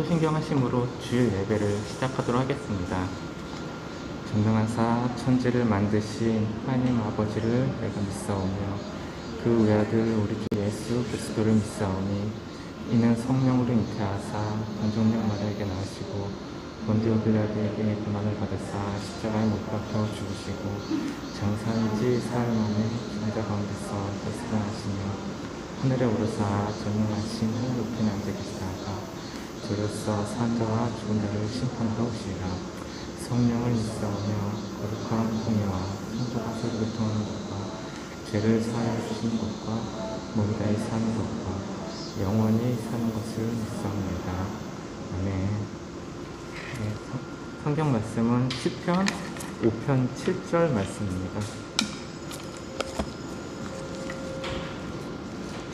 사도신경하심으로 주일 예배를 시작하도록 하겠습니다. 전능하사 천지를 만드신 하나님 아버지를 내가 믿사오며 그 외아들 우리 주 예수 그리스도를 믿사오니 이는 성령으로 잉태하사 동정녀 마리아에게 나으시고 본디오 빌라도에게 고난을 받으사 십자가에 못 박혀 죽으시고 장사인지 사흘 만에 죽은 가운데서 결승하시며 하늘에 오르사 전능하신 하늘 높은 앉아 계시다가 저로서 산자와 죽은 자를 심판하러 오시리라. 성령을 믿사오며 거룩한 공의와 성도가 서로 교통하는 것과 죄를 사하여 주시는 것과 몸이 다히 사는 것과 영원히 사는 것을 믿사옵니다. 아멘. 네, 성경 말씀은 시편 5편 7절 말씀입니다.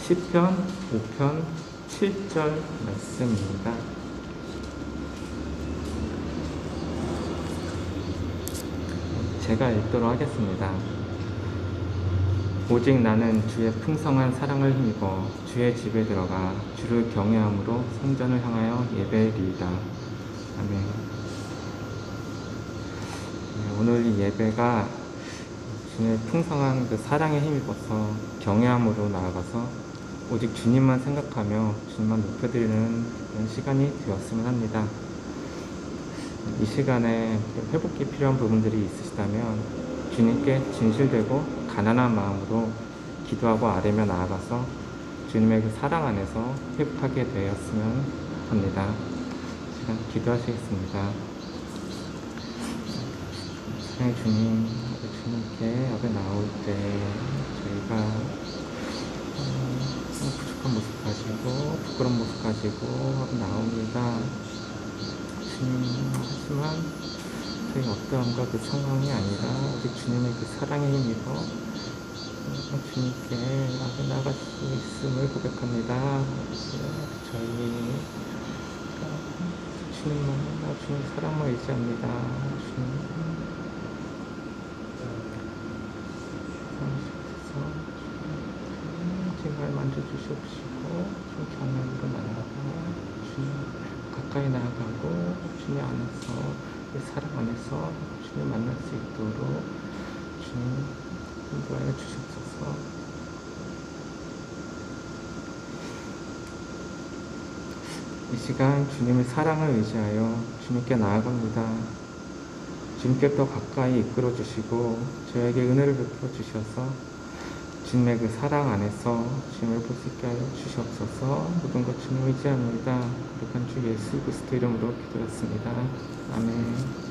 시편 5편 7절 말씀입니다. 제가 읽도록 하겠습니다. 오직 나는 주의 풍성한 사랑을 힘입어 주의 집에 들어가 주를 경외함으로 성전을 향하여 예배리이다. 아멘. 네, 오늘 이 예배가 주님의 풍성한 그 사랑에 힘입어서 경외함으로 나아가서 오직 주님만 생각하며 주님만 높여드리는 그런 시간이 되었으면 합니다. 이 시간에 회복이 필요한 부분들이 있으시다면 주님께 진실되고 가난한 마음으로 기도하고 아뢰며 나아가서 주님의 그 사랑 안에서 회복하게 되었으면 합니다. 시간 기도하시겠습니다. 사랑의 주님, 주님께 앞에 나올 때 저희가 부족한 모습 가지고 부끄러운 모습 가지고 앞에 나옵니다. 주님, 하지만 저희 어떠함과 그 상황이 아니라 오직 주님의 그 사랑에 힘입어 주님께 앞에 나갈 수 있음을 고백합니다. 저희 주님만, 주님 사랑만 의지합니다. 주님 제발 만져주시옵시고 좀 경험으로 나아가고 주님 가까이 나아가고 주님 안에서 그 사랑 안에서 주님 만날 수 있도록 주님 인도하여 주시옵소서. 이 시간 주님의 사랑을 의지하여 주님께 나아갑니다. 주님께 더 가까이 이끌어 주시고 저에게 은혜를 베풀어 주셔서 주님의 그 사랑 안에서 주님을 볼 수 있게 하여 주시옵소서. 모든 것 주님 의지합니다. 거룩한 주 예수 그리스도 이름으로 기도했습니다. 아멘.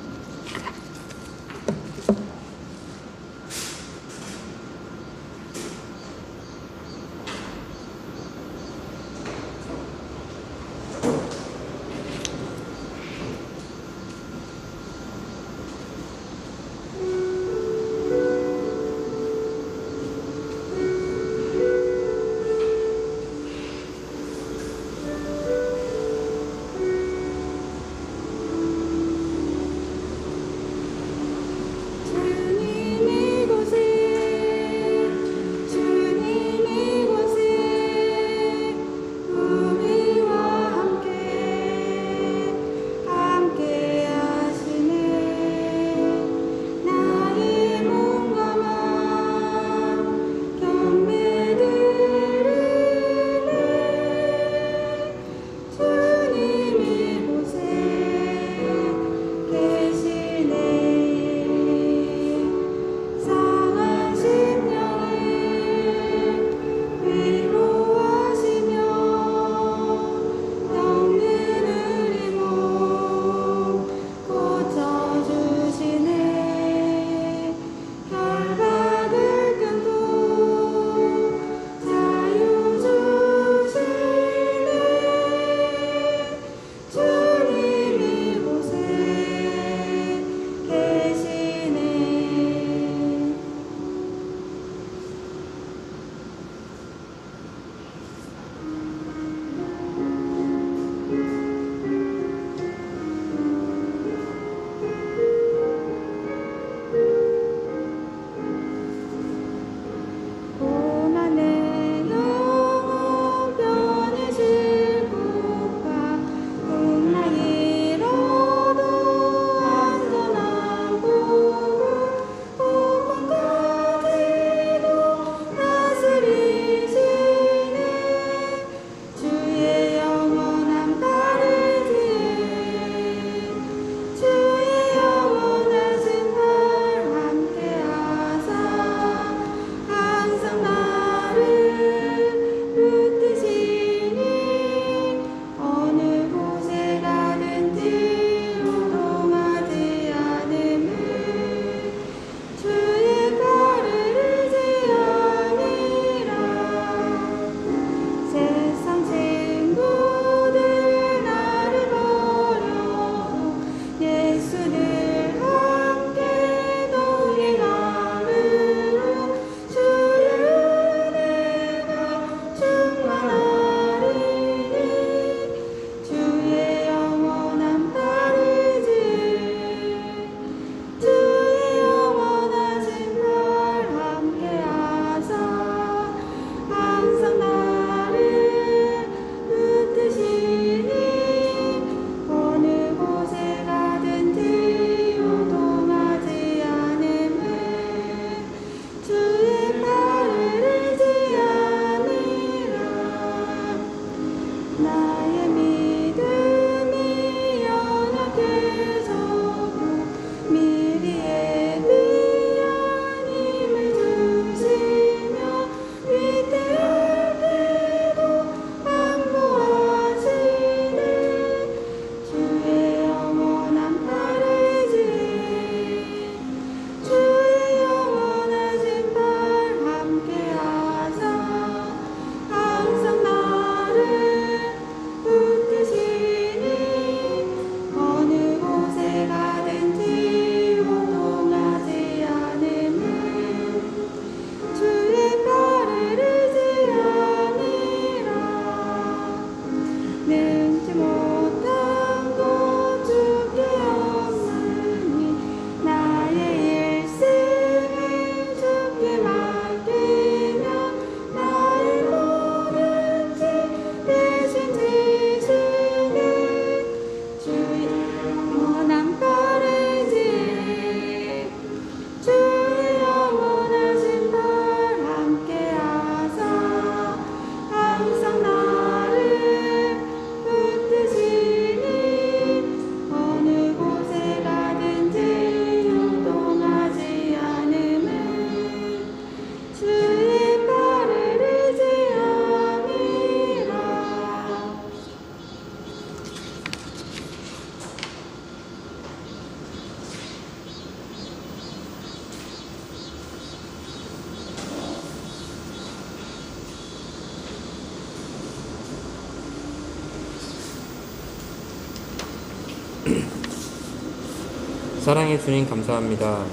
사랑의 주님 감사합니다.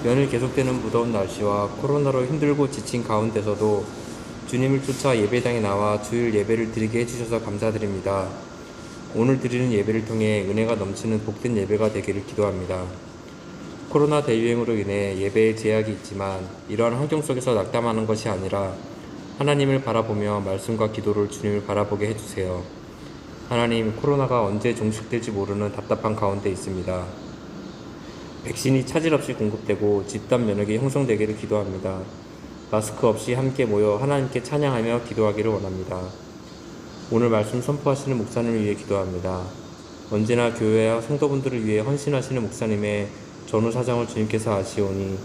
연일 계속되는 무더운 날씨와 코로나로 힘들고 지친 가운데서도 주님을 쫓아 예배당에 나와 주일 예배를 드리게 해주셔서 감사드립니다. 오늘 드리는 예배를 통해 은혜가 넘치는 복된 예배가 되기를 기도합니다. 코로나 대유행으로 인해 예배에 제약이 있지만 이러한 환경 속에서 낙담하는 것이 아니라 하나님을 바라보며 말씀과 기도를 주님을 바라보게 해주세요. 하나님, 코로나가 언제 종식될지 모르는 답답한 가운데 있습니다. 백신이 차질 없이 공급되고 집단 면역이 형성되기를 기도합니다. 마스크 없이 함께 모여 하나님께 찬양하며 기도하기를 원합니다. 오늘 말씀 선포하시는 목사님을 위해 기도합니다. 언제나 교회와 성도분들을 위해 헌신하시는 목사님의 전후 사정을 주님께서 아시오니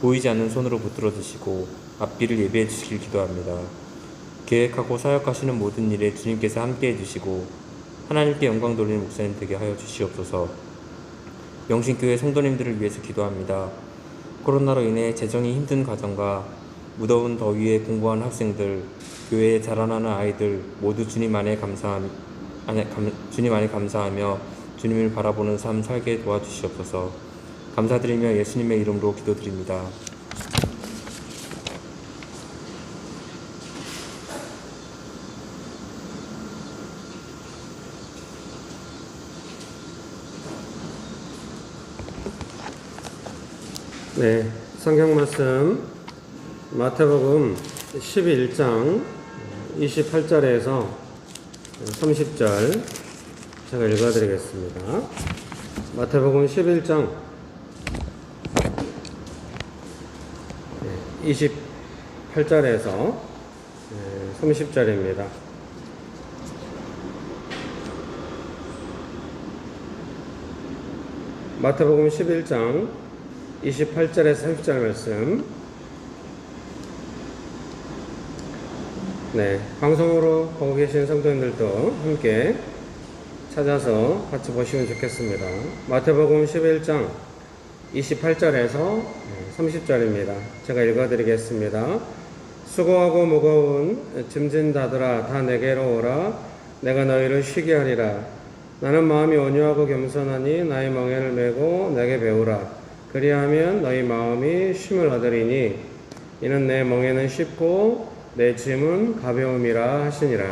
보이지 않는 손으로 붙들어 주시고 앞길을 예비해 주시길 기도합니다. 계획하고 사역하시는 모든 일에 주님께서 함께해 주시고 하나님께 영광 돌리는 목사님 되게 하여 주시옵소서. 영신교회 성도님들을 위해서 기도합니다. 코로나로 인해 재정이 힘든 가정과 무더운 더위에 공부하는 학생들, 교회에 자라나는 아이들 모두 주님 안에 감사하며 주님을 바라보는 삶 살게 도와주시옵소서. 감사드리며 예수님의 이름으로 기도드립니다. 네, 성경 말씀 마태복음 11장 28절에서 30절 제가 읽어드리겠습니다. 마태복음 11장 28절에서 30절입니다. 마태복음 11장 28절에서 30절 말씀. 네, 방송으로 보고 계신 성도님들도 함께 찾아서 같이 보시면 좋겠습니다. 마태복음 11장 28절에서 30절입니다. 제가 읽어드리겠습니다. 수고하고 무거운 짐진 자들아 다 내게로 오라. 내가 너희를 쉬게 하리라. 나는 마음이 온유하고 겸손하니 나의 멍에를 메고 내게 배우라. 그리하면 너희 마음이 쉼을 얻으리니 이는 내 멍에는 쉽고 내 짐은 가벼움이라 하시니라.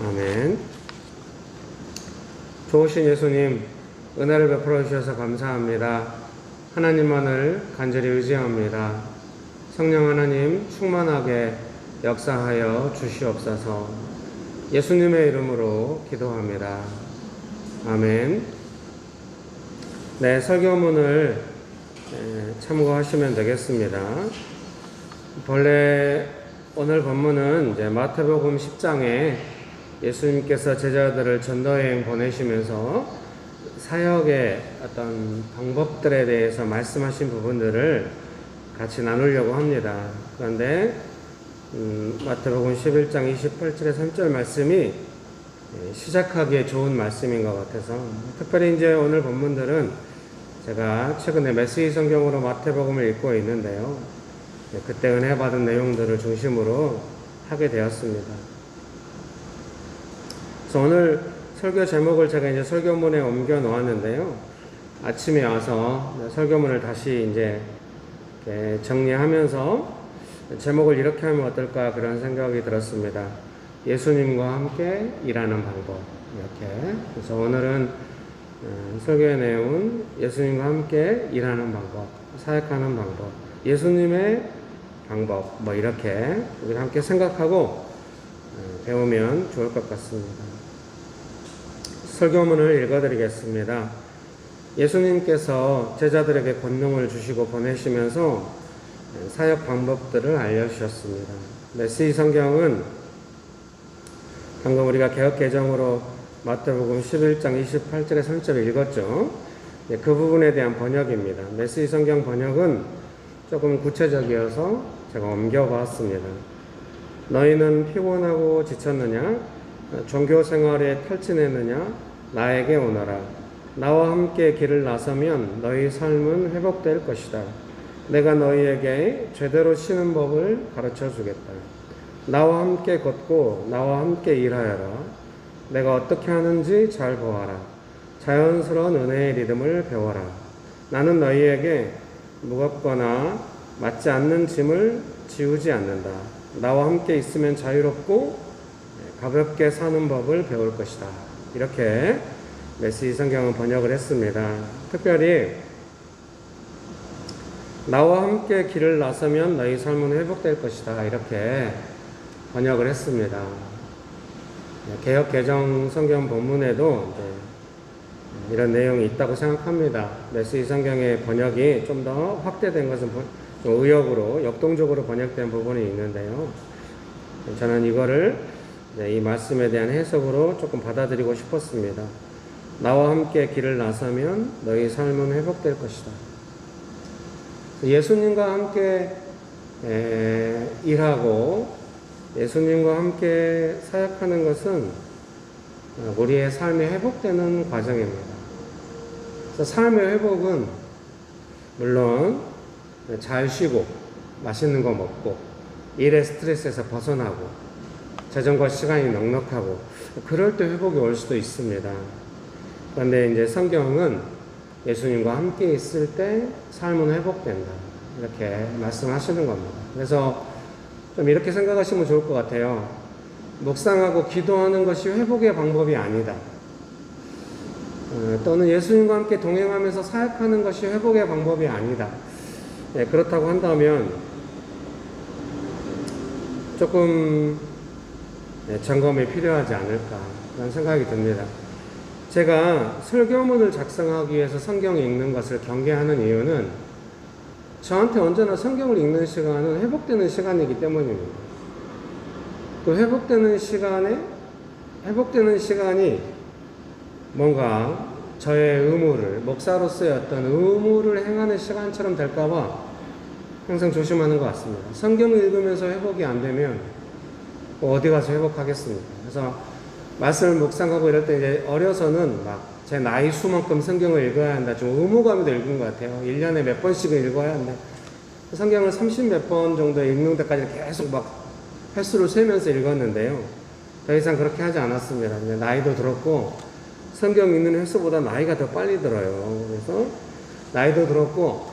아멘. 좋으신 예수님, 은혜를 베풀어 주셔서 감사합니다. 하나님만을 간절히 의지합니다. 성령 하나님 충만하게 역사하여 주시옵소서. 예수님의 이름으로 기도합니다. 아멘. 네, 설교문을 참고하시면 되겠습니다. 본래 오늘 본문은 이제 마태복음 10장에 예수님께서 제자들을 전도여행 보내시면서 사역의 어떤 방법들에 대해서 말씀하신 부분들을 같이 나누려고 합니다. 그런데 마태복음 11장 28절에 3절 말씀이 시작하기에 좋은 말씀인 것 같아서 특별히 이제 오늘 본문들은 제가 최근에 메시지 성경으로 마태복음을 읽고 있는데요. 그때 은혜 받은 내용들을 중심으로 하게 되었습니다. 그래서 오늘 설교 제목을 제가 이제 설교문에 옮겨 놓았는데요. 아침에 와서 설교문을 다시 이제 정리하면서 제목을 이렇게 하면 어떨까 그런 생각이 들었습니다. 예수님과 함께 일하는 방법. 이렇게. 그래서 오늘은 설교의 내용은 예수님과 함께 일하는 방법, 사역하는 방법, 예수님의 방법, 이렇게 우리 함께 생각하고 배우면 좋을 것 같습니다. 설교문을 읽어드리겠습니다. 예수님께서 제자들에게 권능을 주시고 보내시면서 사역 방법들을 알려주셨습니다. 메시지 성경은 방금 우리가 개역개정으로 마태복음 11장 28절에 30절을 읽었죠. 그 부분에 대한 번역입니다. 메시지 성경 번역은 조금 구체적이어서 제가 옮겨봤습니다. 너희는 피곤하고 지쳤느냐? 종교 생활에 탈진했느냐? 나에게 오너라. 나와 함께 길을 나서면 너희 삶은 회복될 것이다. 내가 너희에게 제대로 쉬는 법을 가르쳐 주겠다. 나와 함께 걷고 나와 함께 일하여라. 내가 어떻게 하는지 잘 보아라. 자연스러운 은혜의 리듬을 배워라. 나는 너희에게 무겁거나 맞지 않는 짐을 지우지 않는다. 나와 함께 있으면 자유롭고 가볍게 사는 법을 배울 것이다. 이렇게 메시지 성경은 번역을 했습니다. 특별히 나와 함께 길을 나서면 너희 삶은 회복될 것이다. 이렇게 번역을 했습니다. 개역 개정 성경 본문에도 이런 내용이 있다고 생각합니다. 메시지 성경의 번역이 좀 더 확대된 것은 좀 의역으로 역동적으로 번역된 부분이 있는데요. 저는 이거를 이 말씀에 대한 해석으로 조금 받아들이고 싶었습니다. 나와 함께 길을 나서면 너희 삶은 회복될 것이다. 예수님과 함께 일하고 예수님과 함께 사역하는 것은 우리의 삶이 회복되는 과정입니다. 그래서 삶의 회복은 물론 잘 쉬고 맛있는 거 먹고 일의 스트레스에서 벗어나고 재정과 시간이 넉넉하고 그럴 때 회복이 올 수도 있습니다. 그런데 이제 성경은 예수님과 함께 있을 때 삶은 회복된다. 이렇게 말씀하시는 겁니다. 그래서 좀 이렇게 생각하시면 좋을 것 같아요. 묵상하고 기도하는 것이 회복의 방법이 아니다. 또는 예수님과 함께 동행하면서 사역하는 것이 회복의 방법이 아니다. 그렇다고 한다면 조금 점검이 필요하지 않을까 그런 생각이 듭니다. 제가 설교문을 작성하기 위해서 성경을 읽는 것을 경계하는 이유는 저한테 언제나 성경을 읽는 시간은 회복되는 시간이기 때문입니다. 그 회복되는 시간이 뭔가 저의 의무를, 목사로서의 어떤 의무를 행하는 시간처럼 될까봐 항상 조심하는 것 같습니다. 성경을 읽으면서 회복이 안 되면 어디 가서 회복하겠습니까? 그래서 말씀을 묵상하고 이럴 때 이제 어려서는 막 제 나이 수만큼 성경을 읽어야 한다. 좀 의무감도 읽은 것 같아요. 1년에 몇 번씩은 읽어야 한다. 성경을 30몇 번 정도 읽는 데까지 계속 막 횟수를 세면서 읽었는데요. 더 이상 그렇게 하지 않았습니다. 이제 나이도 들었고 성경 읽는 횟수보다 나이가 더 빨리 들어요. 그래서 나이도 들었고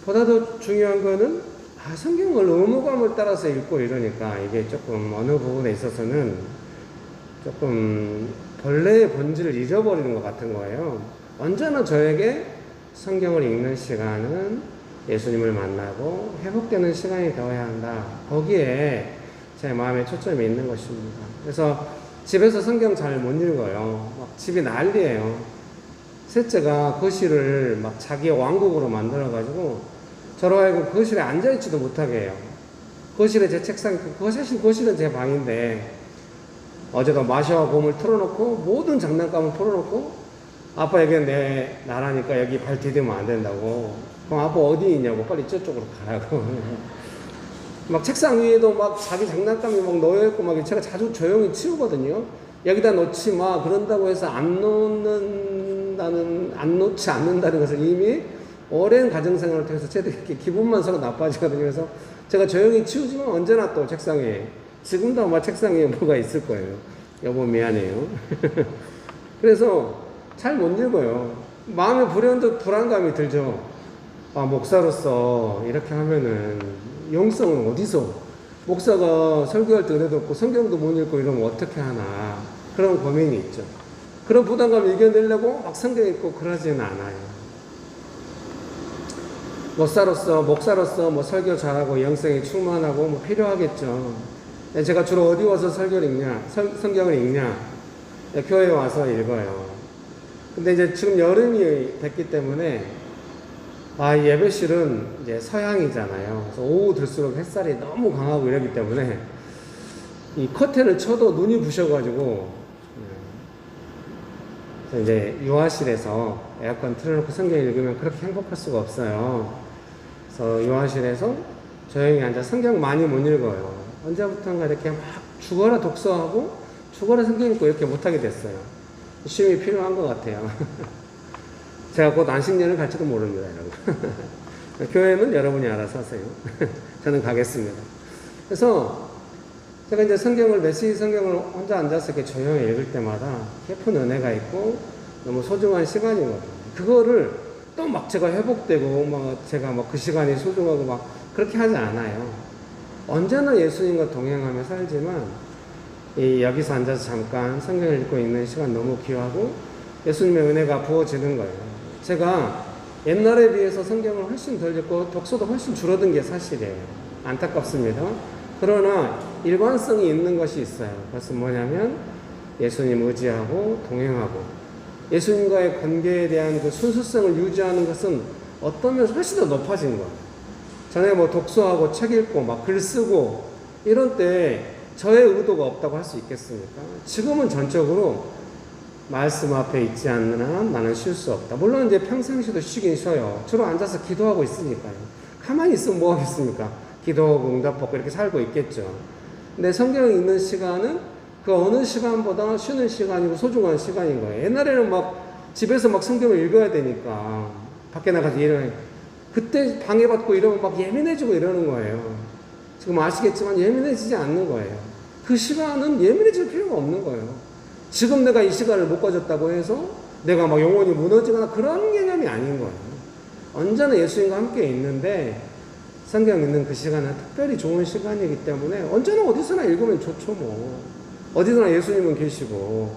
보다 더 중요한 거는 성경을 의무감을 따라서 읽고 이러니까 이게 조금 어느 부분에 있어서는 조금 본래의 본질을 잃어버리는 것 같은 거예요. 언제나 저에게 성경을 읽는 시간은 예수님을 만나고 회복되는 시간이 되어야 한다. 거기에 제 마음에 초점이 있는 것입니다. 그래서 집에서 성경 잘 못 읽어요. 막 집이 난리예요. 셋째가 거실을 막 자기의 왕국으로 만들어가지고 저로 하여금 거실에 앉아있지도 못하게 해요. 거실에 제 책상이 있고, 사실 거실은 제 방인데 어제도 마샤와 곰을 틀어놓고 모든 장난감을 풀어놓고 아빠 여기는 내 나라니까 여기 발 디디면 안 된다고. 그럼 아빠 어디 있냐고. 빨리 저쪽으로 가라고. 막 책상 위에도 막 자기 장난감이 막 놓여있고 막 제가 자주 조용히 치우거든요. 여기다 놓지 마. 그런다고 해서 안 놓지 않는다는 것을 이미 오랜 가정생활을 통해서 쟤도 이렇게 기분만 서로 나빠지거든요. 그래서 제가 조용히 치우지만 언제나 또 책상에, 지금도 아마 책상 위에 뭐가 있을 거예요. 여보 미안해요. 그래서 잘 못 읽어요. 마음에 불안감이 들죠. 목사로서 이렇게 하면은 영성은 어디서, 목사가 설교할 때 은혜도 없고 성경도 못 읽고 이러면 어떻게 하나, 그런 고민이 있죠. 그런 부담감을 이겨내려고 막 성경 읽고 그러지는 않아요. 목사로서 뭐 설교 잘하고 영성이 충만하고 뭐 필요하겠죠. 제가 주로 어디 와서 설교를 읽냐, 성경을 읽냐, 교회에 와서 읽어요. 근데 이제 지금 여름이 됐기 때문에 예배실은 이제 서양이잖아요. 그래서 오후 들수록 햇살이 너무 강하고 이러기 때문에 이 커튼을 쳐도 눈이 부셔가지고 이제 유아실에서 에어컨 틀어놓고 성경 읽으면 그렇게 행복할 수가 없어요. 그래서 유아실에서 조용히 앉아 성경 많이 못 읽어요. 언제부턴가 이렇게 막 죽어라 독서하고 죽어라 성경 읽고 이렇게 못하게 됐어요. 쉼이 필요한 것 같아요. 제가 곧 안식년을 갈지도 모릅니다, 여러분. 교회는 여러분이 알아서 하세요. 저는 가겠습니다. 그래서 제가 이제 메시지 성경을 혼자 앉아서 이렇게 조용히 읽을 때마다 깊은 은혜가 있고 너무 소중한 시간이거든요. 그거를 또 막 제가 회복되고 제가 그 시간이 소중하고 막 그렇게 하지 않아요. 언제나 예수님과 동행하며 살지만 여기서 앉아서 잠깐 성경을 읽고 있는 시간 너무 귀하고 예수님의 은혜가 부어지는 거예요. 제가 옛날에 비해서 성경을 훨씬 덜 읽고 독서도 훨씬 줄어든 게 사실이에요. 안타깝습니다. 그러나 일관성이 있는 것이 있어요. 그것은 뭐냐면 예수님 의지하고 동행하고 예수님과의 관계에 대한 그 순수성을 유지하는 것은 어떤 면에서 훨씬 더 높아진 거예요. 전에 독서하고 책 읽고 글 쓰고 이런 때 저의 의도가 없다고 할 수 있겠습니까? 지금은 전적으로 말씀 앞에 있지 않는 한 나는 쉴 수 없다. 물론 이제 평상시도 쉬긴 쉬어요. 주로 앉아서 기도하고 있으니까요. 가만히 있으면 뭐 하겠습니까? 기도하고 응답받고 이렇게 살고 있겠죠. 근데 성경을 읽는 시간은 그 어느 시간보다 쉬는 시간이고 소중한 시간인 거예요. 옛날에는 집에서 성경을 읽어야 되니까 밖에 나가서 일을 그때 방해받고 이러면 예민해지고 이러는 거예요. 지금 아시겠지만 예민해지지 않는 거예요. 그 시간은 예민해질 필요가 없는 거예요. 지금 내가 이 시간을 못 가졌다고 해서 내가 영혼이 무너지거나 그런 개념이 아닌 거예요. 언제나 예수님과 함께 있는데 성경 읽는 그 시간은 특별히 좋은 시간이기 때문에 언제나 어디서나 읽으면 좋죠. 어디서나 예수님은 계시고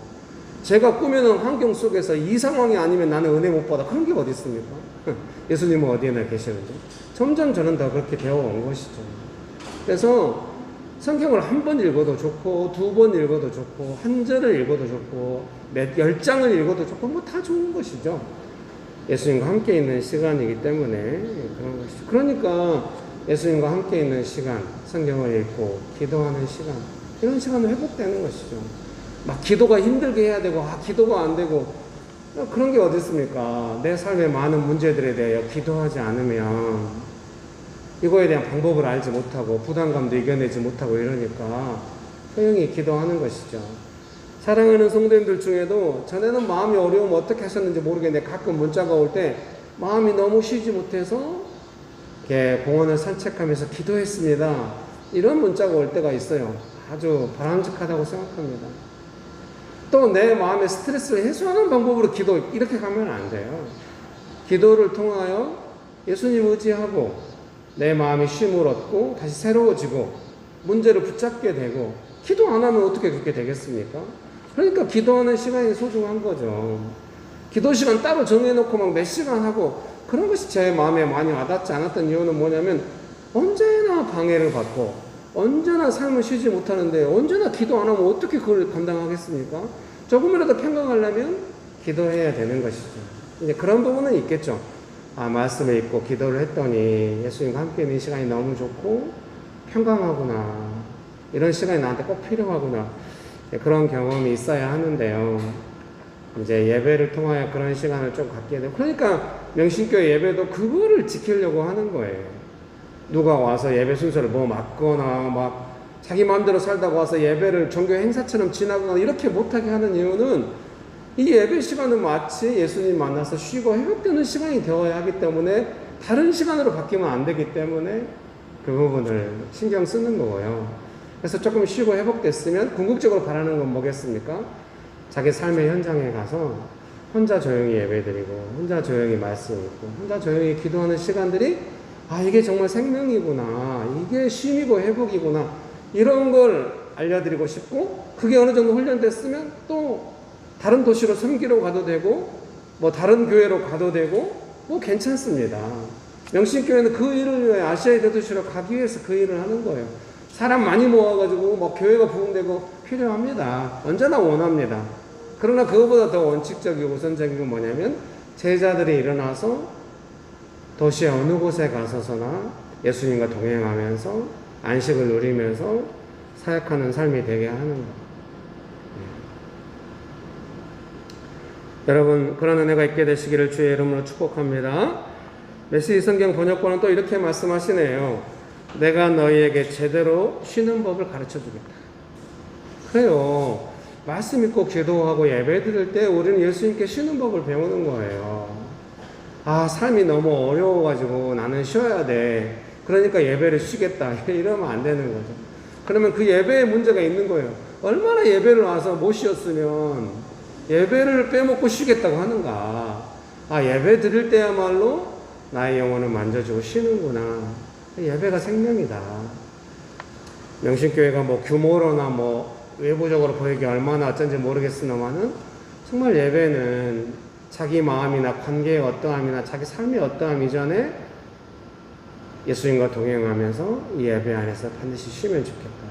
제가 꾸며놓은 환경 속에서 이 상황이 아니면 나는 은혜 못 받아 그런 게 어디 있습니까? 예수님은 어디에나 계시는데 점점 저는 더 그렇게 배워온 것이죠. 그래서 성경을 한 번 읽어도 좋고 두 번 읽어도 좋고 한 절을 읽어도 좋고 10장을 읽어도 좋고 다 좋은 것이죠. 예수님과 함께 있는 시간이기 때문에 그런 것이죠. 그러니까 예수님과 함께 있는 시간, 성경을 읽고 기도하는 시간 이런 시간은 회복되는 것이죠. 기도가 힘들게 해야 되고 기도가 안 되고 그런 게 어디 있습니까? 내 삶의 많은 문제들에 대하여 기도하지 않으면 이거에 대한 방법을 알지 못하고 부담감도 이겨내지 못하고 이러니까 소용이 기도하는 것이죠. 사랑하는 성도님들 중에도 전에는 마음이 어려우면 어떻게 하셨는지 모르겠는데 가끔 문자가 올 때 마음이 너무 쉬지 못해서 이렇게 공원을 산책하면서 기도했습니다. 이런 문자가 올 때가 있어요. 아주 바람직하다고 생각합니다. 또 내 마음의 스트레스를 해소하는 방법으로 기도 이렇게 가면 안 돼요. 기도를 통하여 예수님 의지하고 내 마음이 쉼을 얻고 다시 새로워지고 문제를 붙잡게 되고 기도 안 하면 어떻게 그렇게 되겠습니까? 그러니까 기도하는 시간이 소중한 거죠. 기도 시간 따로 정해놓고 몇 시간 하고 그런 것이 제 마음에 많이 와닿지 않았던 이유는 뭐냐면 언제나 방해를 받고 언제나 삶을 쉬지 못하는데 언제나 기도 안 하면 어떻게 그걸 감당하겠습니까? 조금이라도 평강하려면 기도해야 되는 것이죠. 이제 그런 부분은 있겠죠. 말씀을 읽고 기도를 했더니 예수님과 함께 있는 시간이 너무 좋고 평강하구나. 이런 시간이 나한테 꼭 필요하구나. 그런 경험이 있어야 하는데요. 이제 예배를 통하여 그런 시간을 좀 갖게 되고 그러니까 명신교회 예배도 그거를 지키려고 하는 거예요. 누가 와서 예배 순서를 맞거나 자기 마음대로 살다가 와서 예배를 종교 행사처럼 지나거나 이렇게 못하게 하는 이유는 이 예배 시간은 마치 예수님 만나서 쉬고 회복되는 시간이 되어야 하기 때문에 다른 시간으로 바뀌면 안 되기 때문에 그 부분을 신경 쓰는 거예요. 그래서 조금 쉬고 회복됐으면 궁극적으로 바라는 건 뭐겠습니까? 자기 삶의 현장에 가서 혼자 조용히 예배드리고 혼자 조용히 말씀 읽고 혼자 조용히 기도하는 시간들이 이게 정말 생명이구나, 이게 쉼이고 회복이구나, 이런 걸 알려드리고 싶고 그게 어느 정도 훈련됐으면 또 다른 도시로 섬기러 가도 되고 다른 교회로 가도 되고 괜찮습니다. 명신교회는 그 일을 위해 아시아의 대도시로 가기 위해서 그 일을 하는 거예요. 사람 많이 모아가지고 교회가 부흥되고 필요합니다. 언제나 원합니다. 그러나 그것보다 더 원칙적이고 우선적인 건 뭐냐면 제자들이 일어나서 도시의 어느 곳에 가서서나 예수님과 동행하면서 안식을 누리면서 사역하는 삶이 되게 하는 것. 여러분 그런 은혜가 있게 되시기를 주의 이름으로 축복합니다. 메시지 성경 번역본은 또 이렇게 말씀하시네요. 내가 너희에게 제대로 쉬는 법을 가르쳐 주겠다. 그래요. 말씀 읽고 기도하고 예배 드릴 때 우리는 예수님께 쉬는 법을 배우는 거예요. 삶이 너무 어려워가지고 나는 쉬어야 돼. 그러니까 예배를 쉬겠다. 이러면 안 되는 거죠. 그러면 그 예배에 문제가 있는 거예요. 얼마나 예배를 와서 못 쉬었으면 예배를 빼먹고 쉬겠다고 하는가? 아, 예배 드릴 때야말로 나의 영혼을 만져주고 쉬는구나. 예배가 생명이다. 명신교회가 뭐 규모로나 뭐 외부적으로 보이기 얼마나 어쩐지 모르겠으나마는 정말 예배는 자기 마음이나 관계의 어떠함이나 자기 삶의 어떠함 이전에 예수님과 동행하면서 이 예배 안에서 반드시 쉬면 좋겠다.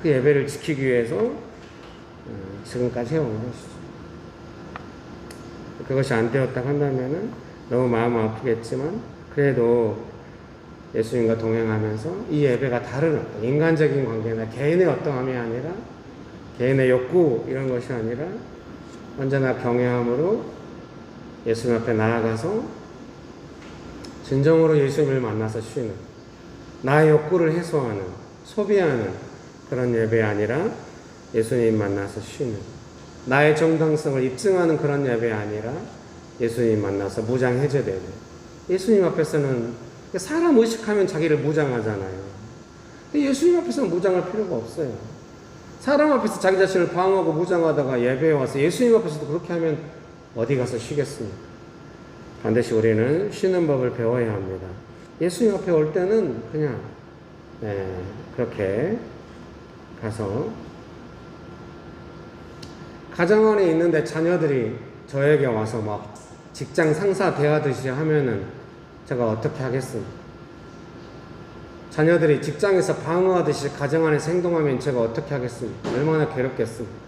그 예배를 지키기 위해서 지금까지 해온 것이죠. 그것이 안 되었다고 한다면은 너무 마음 아프겠지만 그래도 예수님과 동행하면서 이 예배가 다른 어떤 인간적인 관계나 개인의 어떠함이 아니라 개인의 욕구 이런 것이 아니라 언제나 경외함으로 예수님 앞에 나아가서 진정으로 예수님을 만나서 쉬는 나의 욕구를 해소하는 소비하는 그런 예배 아니라 예수님 만나서 쉬는 나의 정당성을 입증하는 그런 예배 아니라 예수님 만나서 무장 해제되는 예수님 앞에서는 사람 의식하면 자기를 무장하잖아요. 근데 예수님 앞에서는 무장할 필요가 없어요. 사람 앞에서 자기 자신을 방어하고 무장하다가 예배에 와서 예수님 앞에서도 그렇게 하면 어디 가서 쉬겠습니까? 반드시 우리는 쉬는 법을 배워야 합니다. 예수님 앞에 올 때는 그냥 그렇게 가서 가정 안에 있는데 자녀들이 저에게 와서 막 직장 상사 대하듯이 하면은 제가 어떻게 하겠습니까? 자녀들이 직장에서 방어하듯이 가정 안에서 행동하면 제가 어떻게 하겠습니까? 얼마나 괴롭겠습니까?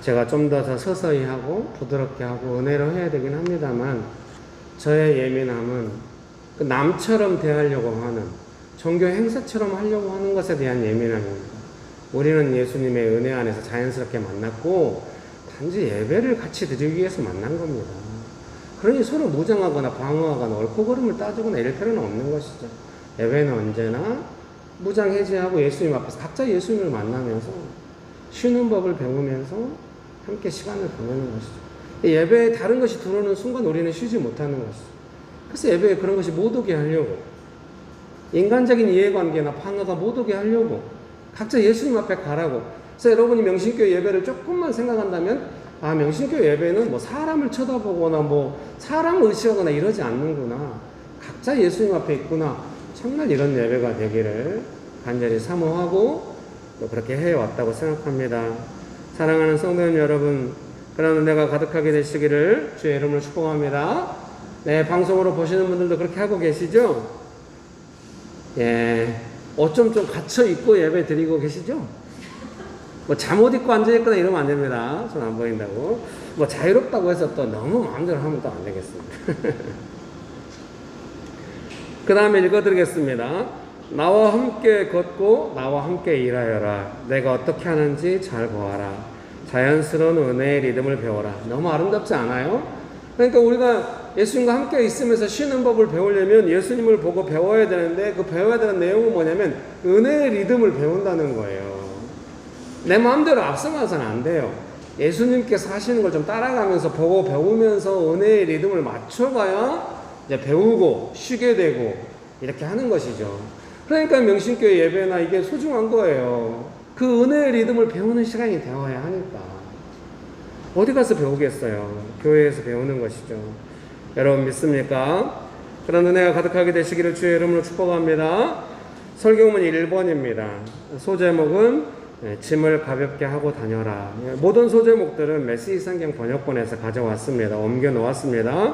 제가 좀 더 서서히 하고 부드럽게 하고 은혜로 해야 되긴 합니다만 저의 예민함은 그 남처럼 대하려고 하는 종교 행사처럼 하려고 하는 것에 대한 예민함입니다. 우리는 예수님의 은혜 안에서 자연스럽게 만났고 단지 예배를 같이 드리기 위해서 만난 겁니다. 그러니 서로 무장하거나 방어하거나 옳고 그름을 따지거나 이럴 필요는 없는 것이죠. 예배는 언제나 무장 해제하고 예수님 앞에서 각자 예수님을 만나면서 쉬는 법을 배우면서 함께 시간을 보내는 것이죠. 예배에 다른 것이 들어오는 순간 우리는 쉬지 못하는 것이죠. 그래서 예배에 그런 것이 못 오게 하려고 인간적인 이해관계나 방어가 못 오게 하려고 각자 예수님 앞에 가라고. 그래서 여러분이 명신교회 예배를 조금만 생각한다면 명신교회 예배는 뭐 사람을 쳐다보거나 뭐 사람을 의식하거나 이러지 않는구나. 각자 예수님 앞에 있구나. 정말 이런 예배가 되기를 간절히 사모하고 또 그렇게 해왔다고 생각합니다. 사랑하는 성도님 여러분, 그런 은혜가 가득하게 되시기를 주의 이름으로 축복합니다. 네, 방송으로 보시는 분들도 그렇게 하고 계시죠? 예, 옷 좀 갖춰 입고 예배 드리고 계시죠? 뭐 잠옷 입고 앉아있거나 이러면 안 됩니다. 손 안 보인다고. 뭐 자유롭다고 해서 또 너무 마음대로 하면 또 안 되겠습니다. 그 다음에 읽어드리겠습니다. 나와 함께 걷고 나와 함께 일하여라. 내가 어떻게 하는지 잘 보아라. 자연스러운 은혜의 리듬을 배워라. 너무 아름답지 않아요? 그러니까 우리가 예수님과 함께 있으면서 쉬는 법을 배우려면 예수님을 보고 배워야 되는데 그 배워야 되는 내용은 뭐냐면 은혜의 리듬을 배운다는 거예요. 내 마음대로 앞서가서는 안 돼요. 예수님께서 하시는 걸 좀 따라가면서 보고 배우면서 은혜의 리듬을 맞춰가야 이제 배우고 쉬게 되고 이렇게 하는 것이죠. 그러니까 명신교회 예배나 이게 소중한 거예요. 그 은혜의 리듬을 배우는 시간이 되어야 하니까. 어디 가서 배우겠어요? 교회에서 배우는 것이죠. 여러분 믿습니까? 그런 은혜가 가득하게 되시기를 주의 이름으로 축복합니다. 설교문 1번입니다. 소제목은 짐을 가볍게 하고 다녀라. 모든 소제목들은 메시지 성경 번역본에서 가져왔습니다. 옮겨 놓았습니다.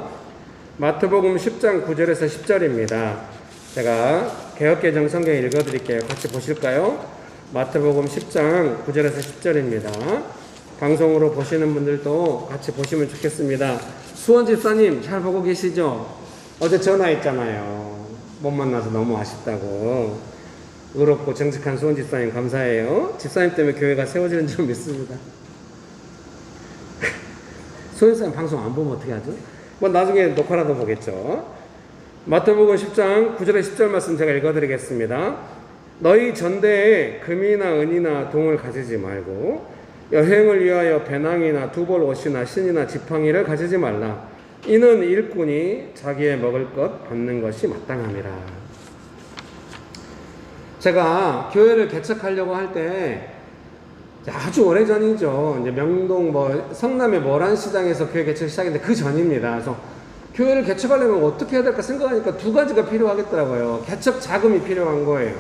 마태복음 10장 9절에서 10절입니다. 제가 개역개정 성경 읽어드릴게요. 같이 보실까요? 마태복음 10장 9절에서 10절입니다. 방송으로 보시는 분들도 같이 보시면 좋겠습니다. 수원 집사님 잘 보고 계시죠? 어제 전화했잖아요. 못 만나서 너무 아쉽다고. 의롭고 정직한 수원 집사님 감사해요. 집사님 때문에 교회가 세워지는 줄 믿습니다. 수원 집사님 방송 안 보면 어떻게 하죠? 뭐 나중에 녹화라도 보겠죠. 마태복음 10장 9절에 10절 말씀 제가 읽어드리겠습니다. 너희 전대에 금이나 은이나 동을 가지지 말고 여행을 위하여 배낭이나 두벌 옷이나 신이나 지팡이를 가지지 말라. 이는 일꾼이 자기의 먹을 것 받는 것이 마땅함이라. 제가 교회를 개척하려고 할 때 아주 오래 전이죠. 이제 명동 성남의 모란시장에서 교회 개척 시작했는데 그 전입니다. 그래서 교회를 개척하려면 어떻게 해야 될까 생각하니까 두 가지가 필요하겠더라고요. 개척 자금이 필요한 거예요.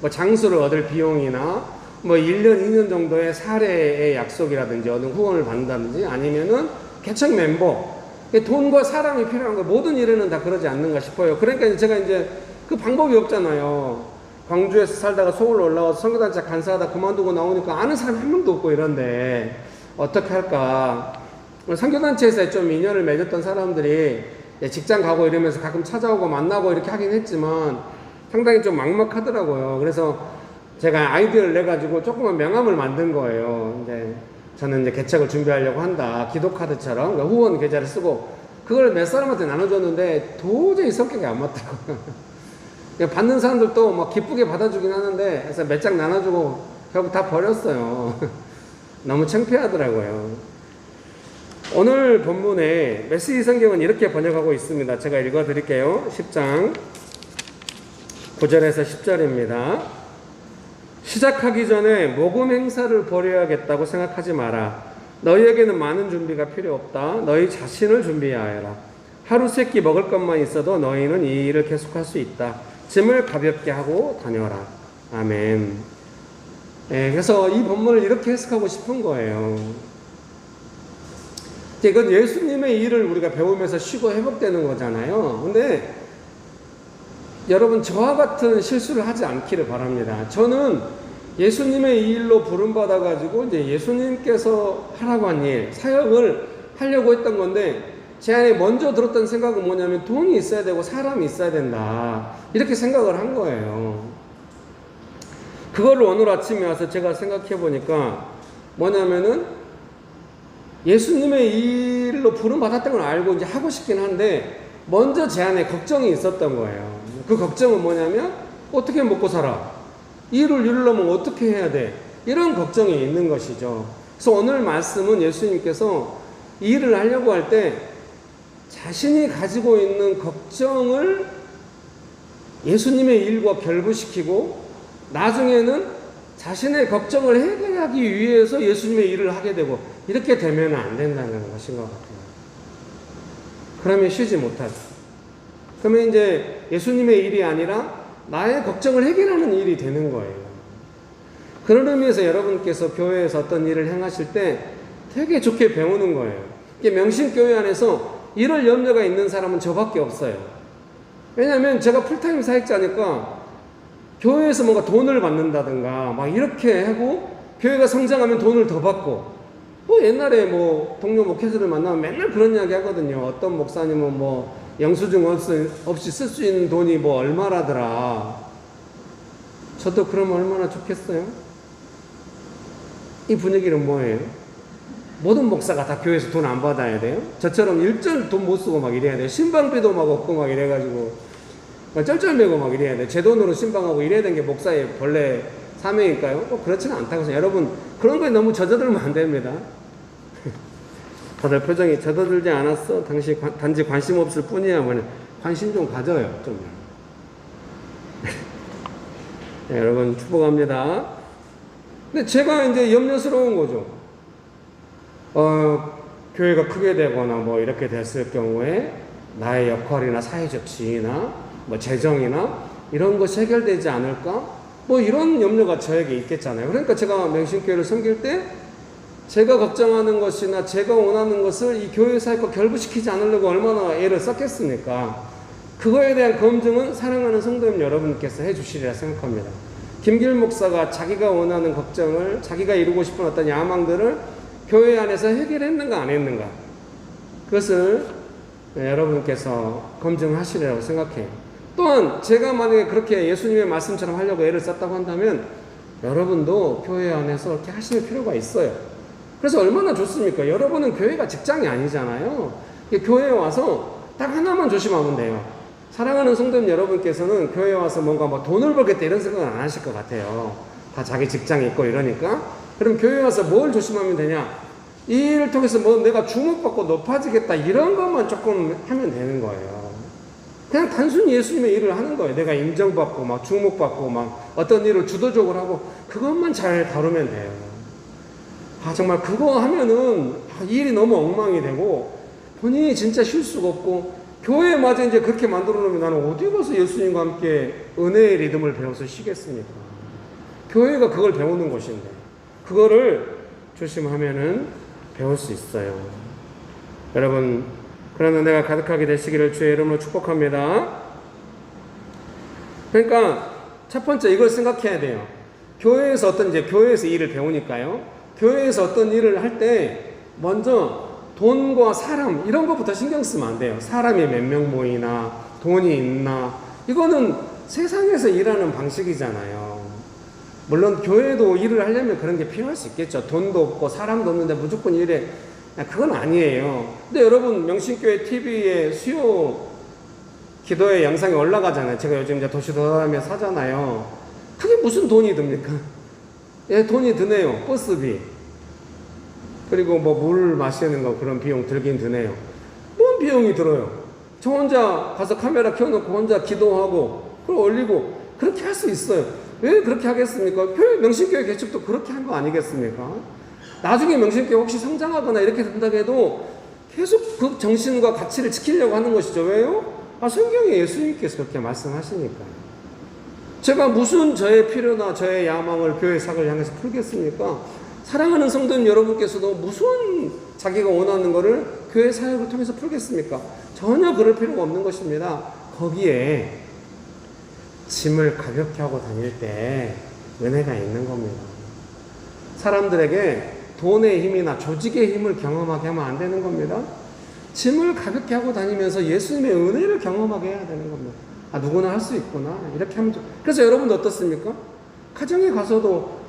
장소를 얻을 비용이나 1년, 2년 정도의 사례의 약속이라든지 어느 후원을 받는다든지 아니면은 개척 멤버. 돈과 사람이 필요한 거예요. 모든 일에는 다 그러지 않는가 싶어요. 그러니까 제가 이제 그 방법이 없잖아요. 광주에서 살다가 서울로 올라와서 선교단체 간사하다 그만두고 나오니까 아는 사람이 한 명도 없고 이런데 어떻게 할까. 선교단체에서 좀 인연을 맺었던 사람들이 직장 가고 이러면서 가끔 찾아오고 만나고 이렇게 하긴 했지만 상당히 좀 막막하더라고요. 그래서 제가 아이디어를 내가지고 조그만 명함을 만든 거예요. 저는 이제 개척을 준비하려고 한다. 기도카드처럼 그러니까 후원 계좌를 쓰고 그걸 몇 사람한테 나눠줬는데 도저히 성격이 안 맞더라고요. 받는 사람들도 막 기쁘게 받아주긴 하는데 그래서 몇 장 나눠주고 결국 다 버렸어요. 너무 창피하더라고요. 오늘 본문에 메시지 성경은 이렇게 번역하고 있습니다. 제가 읽어드릴게요. 10장 9절에서 10절입니다. 시작하기 전에 모금 행사를 벌여야겠다고 생각하지 마라. 너희에게는 많은 준비가 필요 없다. 너희 자신을 준비해야 하라. 하루 세 끼 먹을 것만 있어도 너희는 이 일을 계속할 수 있다. 짐을 가볍게 하고 다녀라. 아멘. 그래서 이 본문을 이렇게 해석하고 싶은 거예요. 이건 예수님의 일을 우리가 배우면서 쉬고 회복되는 거잖아요. 근데 여러분 저와 같은 실수를 하지 않기를 바랍니다. 저는 예수님의 이 일로 부름받아가지고 이제 예수님께서 하라고 한 일, 사역을 하려고 했던 건데 제 안에 먼저 들었던 생각은 뭐냐면 돈이 있어야 되고 사람이 있어야 된다. 이렇게 생각을 한 거예요. 그거를 오늘 아침에 와서 제가 생각해 보니까 뭐냐면은 예수님의 일로 부름받았던 걸 알고 이제 하고 싶긴 한데 먼저 제 안에 걱정이 있었던 거예요. 그 걱정은 뭐냐면 어떻게 먹고 살아? 이 일을 이루려면 어떻게 해야 돼? 이런 걱정이 있는 것이죠. 그래서 오늘 말씀은 예수님께서 이 일을 하려고 할 때 자신이 가지고 있는 걱정을 예수님의 일과 결부시키고 나중에는 자신의 걱정을 해결하기 위해서 예수님의 일을 하게 되고 이렇게 되면 안 된다는 것인 것 같아요. 그러면 쉬지 못하죠. 그러면 이제 예수님의 일이 아니라 나의 걱정을 해결하는 일이 되는 거예요. 그런 의미에서 여러분께서 교회에서 어떤 일을 행하실 때 되게 좋게 배우는 거예요. 명신교회 안에서 이럴 염려가 있는 사람은 저밖에 없어요. 왜냐하면 제가 풀타임 사역자니까 교회에서 뭔가 돈을 받는다든가 막 이렇게 하고 교회가 성장하면 돈을 더 받고 옛날에 동료 목회자를 만나면 맨날 그런 이야기 하거든요. 어떤 목사님은 영수증 없이 쓸 수 있는 돈이 얼마라더라. 저도 그러면 얼마나 좋겠어요? 이 분위기는 뭐예요? 모든 목사가 다 교회에서 돈 안 받아야 돼요? 저처럼 일절 돈 못 쓰고 막 이래야 돼요? 신방비도 막 없고 막 이래가지고 쩔쩔매고 막 이래야 돼요? 제 돈으로 신방하고 이래야 되는 게 목사의 본래 사명일까요? 그렇지는 않다고 해서 여러분 그런 거에 너무 젖어들면 안 됩니다. 다들 표정이 젖어들지 않았어? 단지 관심 없을 뿐이야. 관심 좀 가져요. 좀. 네, 여러분 축복합니다. 근데 제가 이제 염려스러운 거죠. 교회가 크게 되거나 이렇게 됐을 경우에 나의 역할이나 사회적 지위나 재정이나 이런 것이 해결되지 않을까? 이런 염려가 저에게 있겠잖아요. 그러니까 제가 명신교회를 섬길 때 제가 걱정하는 것이나 제가 원하는 것을 이 교회 사역과 결부시키지 않으려고 얼마나 애를 썼겠습니까? 그거에 대한 검증은 사랑하는 성도님 여러분께서 해주시리라 생각합니다. 김길 목사가 자기가 원하는 걱정을 자기가 이루고 싶은 어떤 야망들을 교회 안에서 해결했는가 안 했는가 그것을 여러분께서 검증하시리라고 생각해요. 또한 제가 만약에 그렇게 예수님의 말씀처럼 하려고 애를 썼다고 한다면 여러분도 교회 안에서 그렇게 하실 필요가 있어요. 그래서 얼마나 좋습니까? 여러분은 교회가 직장이 아니잖아요. 교회에 와서 딱 하나만 조심하면 돼요. 사랑하는 성도님 여러분께서는 교회에 와서 뭔가 돈을 벌겠다 이런 생각은 안 하실 것 같아요. 다 자기 직장이 있고 이러니까. 그럼 교회에 와서 뭘 조심하면 되냐? 이 일을 통해서 내가 주목받고 높아지겠다 이런 것만 조금 하면 되는 거예요. 그냥 단순히 예수님의 일을 하는 거예요. 내가 인정받고 주목받고 어떤 일을 주도적으로 하고 그것만 잘 다루면 돼요. 정말 그거 하면은 일이 너무 엉망이 되고 본인이 진짜 쉴 수가 없고 교회마저 이제 그렇게 만들어 놓으면 나는 어디 가서 예수님과 함께 은혜의 리듬을 배워서 쉬겠습니까? 교회가 그걸 배우는 곳인데 그거를 조심하면은 배울 수 있어요. 여러분, 그런 은혜가 가득하게 되시기를 주의 이름으로 축복합니다. 그러니까 첫 번째 이걸 생각해야 돼요. 교회에서 교회에서 일을 배우니까요. 교회에서 어떤 일을 할 때 먼저 돈과 사람 이런 것부터 신경 쓰면 안 돼요. 사람이 몇 명 모이나 돈이 있나 이거는 세상에서 일하는 방식이잖아요. 물론 교회도 일을 하려면 그런 게 필요할 수 있겠죠. 돈도 없고 사람도 없는데 무조건 일해. 그건 아니에요. 근데 여러분 명신교회 TV에 수요 기도의 영상이 올라가잖아요. 제가 요즘 이제 도시 돌아다니면서 하잖아요. 그게 무슨 돈이 듭니까? 예, 돈이 드네요. 버스비. 그리고 뭐 물 마시는 거 그런 비용 들긴 드네요. 뭔 비용이 들어요? 저 혼자 가서 카메라 켜놓고 혼자 기도하고 그걸 올리고 그렇게 할 수 있어요. 왜 그렇게 하겠습니까? 명신교회 개척도 그렇게 한 거 아니겠습니까? 나중에 명신교회 혹시 성장하거나 이렇게 된다고 해도 계속 그 정신과 가치를 지키려고 하는 것이죠. 왜요? 성경에 예수님께서 그렇게 말씀하시니까요. 제가 무슨 저의 필요나 저의 야망을 교회 사역을 향해서 풀겠습니까? 사랑하는 성도님 여러분께서도 무슨 자기가 원하는 것을 교회 사역을 통해서 풀겠습니까? 전혀 그럴 필요가 없는 것입니다. 거기에 짐을 가볍게 하고 다닐 때 은혜가 있는 겁니다. 사람들에게 돈의 힘이나 조직의 힘을 경험하게 하면 안 되는 겁니다. 짐을 가볍게 하고 다니면서 예수님의 은혜를 경험하게 해야 되는 겁니다. 누구나 할 수 있구나. 이렇게 하면 그래서 여러분도 어떻습니까? 가정에 가서도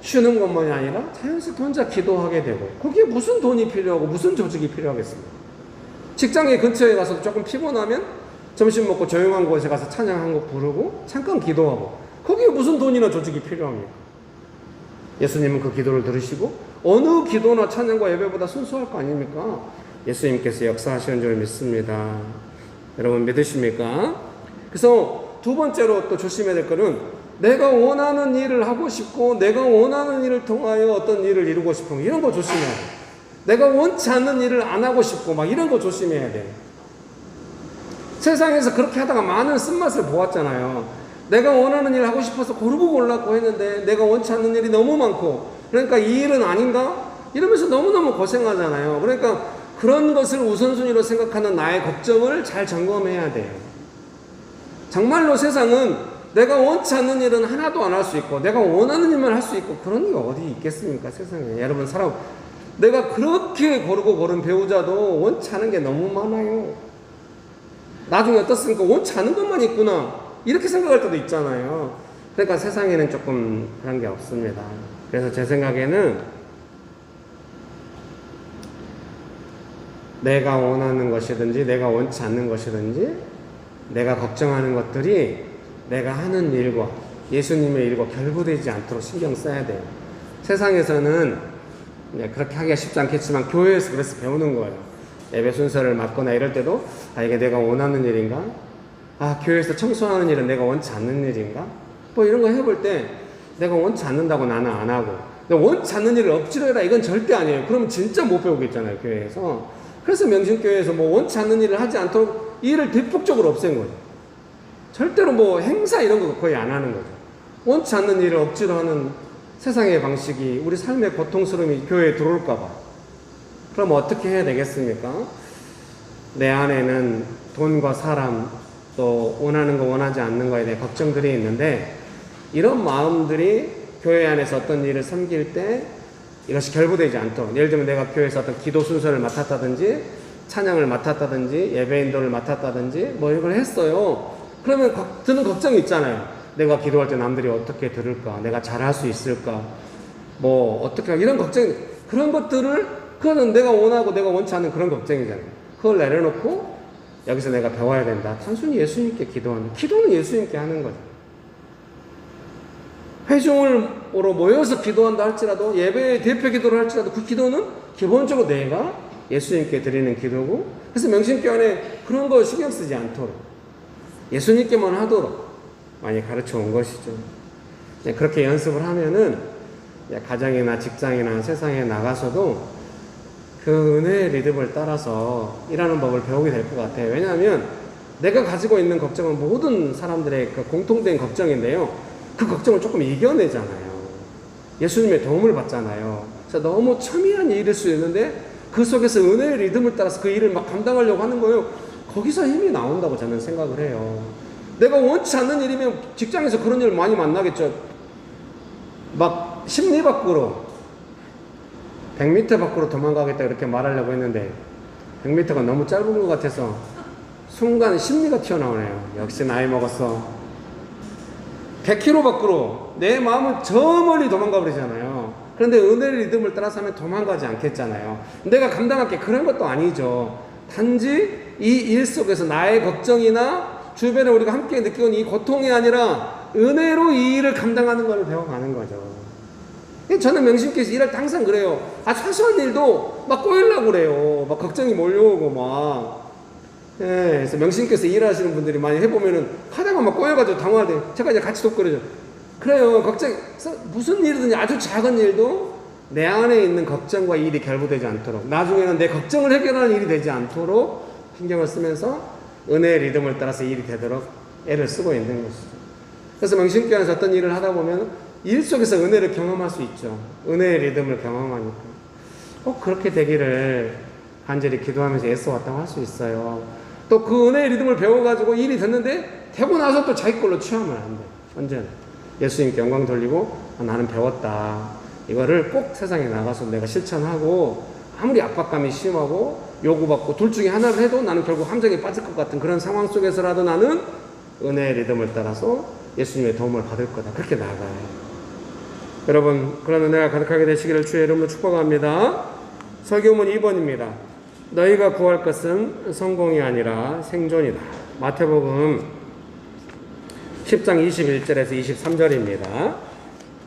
쉬는 것만이 아니라 자연스럽게 혼자 기도하게 되고 거기에 무슨 돈이 필요하고 무슨 조직이 필요하겠습니까? 직장의 근처에 가서 조금 피곤하면 점심 먹고 조용한 곳에 가서 찬양 한 곡 부르고 잠깐 기도하고 거기에 무슨 돈이나 조직이 필요합니까? 예수님은 그 기도를 들으시고 어느 기도나 찬양과 예배보다 순수할 거 아닙니까? 예수님께서 역사하시는 줄 믿습니다. 여러분 믿으십니까? 그래서 두 번째로 또 조심해야 될 거는 내가 원하는 일을 하고 싶고 내가 원하는 일을 통하여 어떤 일을 이루고 싶은 이런 거 조심해야 돼. 내가 원치 않는 일을 안 하고 싶고 막 이런 거 조심해야 돼. 세상에서 그렇게 하다가 많은 쓴맛을 보았잖아요. 내가 원하는 일을 하고 싶어서 고르고 골랐고 했는데 내가 원치 않는 일이 너무 많고 그러니까 이 일은 아닌가? 이러면서 너무너무 고생하잖아요. 그러니까 그런 것을 우선순위로 생각하는 나의 걱정을 잘 점검해야 돼요. 정말로 세상은 내가 원치 않는 일은 하나도 안 할 수 있고 내가 원하는 일만 할 수 있고 그런 게 어디 있겠습니까? 세상에. 여러분 내가 그렇게 고른 배우자도 원치 않은 게 너무 많아요. 나중에 어떻습니까? 원치 않은 것만 있구나 이렇게 생각할 때도 있잖아요. 그러니까 세상에는 조금 그런 게 없습니다. 그래서 제 생각에는 내가 원하는 것이든지 내가 원치 않는 것이든지 내가 걱정하는 것들이 내가 하는 일과 예수님의 일과 결부되지 않도록 신경 써야 돼요. 세상에서는 그렇게 하기가 쉽지 않겠지만 교회에서 그래서 배우는 거예요. 예배 순서를 맡거나 이럴 때도 이게 내가 원하는 일인가? 교회에서 청소하는 일은 내가 원치 않는 일인가? 뭐 이런 거 해볼 때 내가 원치 않는다고 나는 안 하고 원치 않는 일을 억지로 해라 이건 절대 아니에요. 그러면 진짜 못 배우겠잖아요. 교회에서. 그래서 명신교회에서 원치 않는 일을 하지 않도록 이 일을 대폭적으로 없앤 거죠. 절대로 행사 이런 거 거의 안 하는 거죠. 원치 않는 일을 억지로 하는 세상의 방식이 우리 삶의 고통스러움이 교회에 들어올까봐. 그럼 어떻게 해야 되겠습니까? 내 안에는 돈과 사람 또 원하는 거 원하지 않는 거에 대해 걱정들이 있는데 이런 마음들이 교회 안에서 어떤 일을 섬길 때 이것이 결부되지 않도록 예를 들면 내가 교회에서 어떤 기도 순서를 맡았다든지 찬양을 맡았다든지 예배 인도를 맡았다든지 이걸 했어요. 그러면 드는 걱정이 있잖아요. 내가 기도할 때 남들이 어떻게 들을까? 내가 잘할 수 있을까? 어떻게 이런 걱정 그런 것들을 그거는 내가 원하고 내가 원치 않는 그런 걱정이잖아요. 그걸 내려놓고 여기서 내가 배워야 된다. 단순히 예수님께 기도하는 기도는 예수님께 하는 거죠. 회중으로 모여서 기도한다 할지라도 예배의 대표 기도를 할지라도 그 기도는 기본적으로 내가 예수님께 드리는 기도고 그래서 명신교회 안에 그런 거 신경 쓰지 않도록 예수님께만 하도록 많이 가르쳐 온 것이죠. 그렇게 연습을 하면은 가정이나 직장이나 세상에 나가서도 그 은혜의 리듬을 따라서 일하는 법을 배우게 될 것 같아요. 왜냐하면 내가 가지고 있는 걱정은 모든 사람들의 그 공통된 걱정인데요. 그 걱정을 조금 이겨내잖아요. 예수님의 도움을 받잖아요. 그래서 너무 첨예한 일일 수 있는데 그 속에서 은혜의 리듬을 따라서 그 일을 막 감당하려고 하는 거예요. 거기서 힘이 나온다고 저는 생각을 해요. 내가 원치 않는 일이면 직장에서 그런 일 많이 만나겠죠. 막 심리 밖으로 100m 밖으로 도망가겠다 이렇게 말하려고 했는데 100m가 너무 짧은 것 같아서 순간 심리가 튀어나오네요. 역시 나이 먹었어. 100km 밖으로 내 마음은 저 멀리 도망가 버리잖아요. 그런데 은혜의 리듬을 따라서 하면 도망가지 않겠잖아요. 내가 감당할 게 그런 것도 아니죠. 단지 이 일 속에서 나의 걱정이나 주변에 우리가 함께 느끼는 이 고통이 아니라 은혜로 이 일을 감당하는 걸 배워가는 거죠. 저는 명심께서 일할 때 항상 그래요. 사소한 일도 막 꼬이려고 그래요. 막 걱정이 몰려오고 막. 그래서 명심께서 일하시는 분들이 많이 해보면은 하다가 막 꼬여가지고 당황할 때 제가 이제 같이 돕거든요. 그래요. 무슨 일이든지 아주 작은 일도 내 안에 있는 걱정과 일이 결부되지 않도록, 나중에는 내 걱정을 해결하는 일이 되지 않도록 신경을 쓰면서 은혜의 리듬을 따라서 일이 되도록 애를 쓰고 있는 것이죠. 그래서 명심교 안에서 어떤 일을 하다 보면 일 속에서 은혜를 경험할 수 있죠. 은혜의 리듬을 경험하니까. 꼭 그렇게 되기를 간절히 기도하면서 애써왔다고 할 수 있어요. 또 그 은혜의 리듬을 배워가지고 일이 됐는데 되고 나서 또 자기 걸로 취하면 안 돼. 언제나 예수님께 영광 돌리고 나는 배웠다. 이거를 꼭 세상에 나가서 내가 실천하고 아무리 압박감이 심하고 요구받고 둘 중에 하나를 해도 나는 결국 함정에 빠질 것 같은 그런 상황 속에서라도 나는 은혜의 리듬을 따라서 예수님의 도움을 받을 거다. 그렇게 나아가요. 여러분, 그런 은혜가 가득하게 되시기를 주의 이름으로 축복합니다. 설교문 2번입니다. 너희가 구할 것은 성공이 아니라 생존이다. 마태복음 10장 21절에서 23절입니다.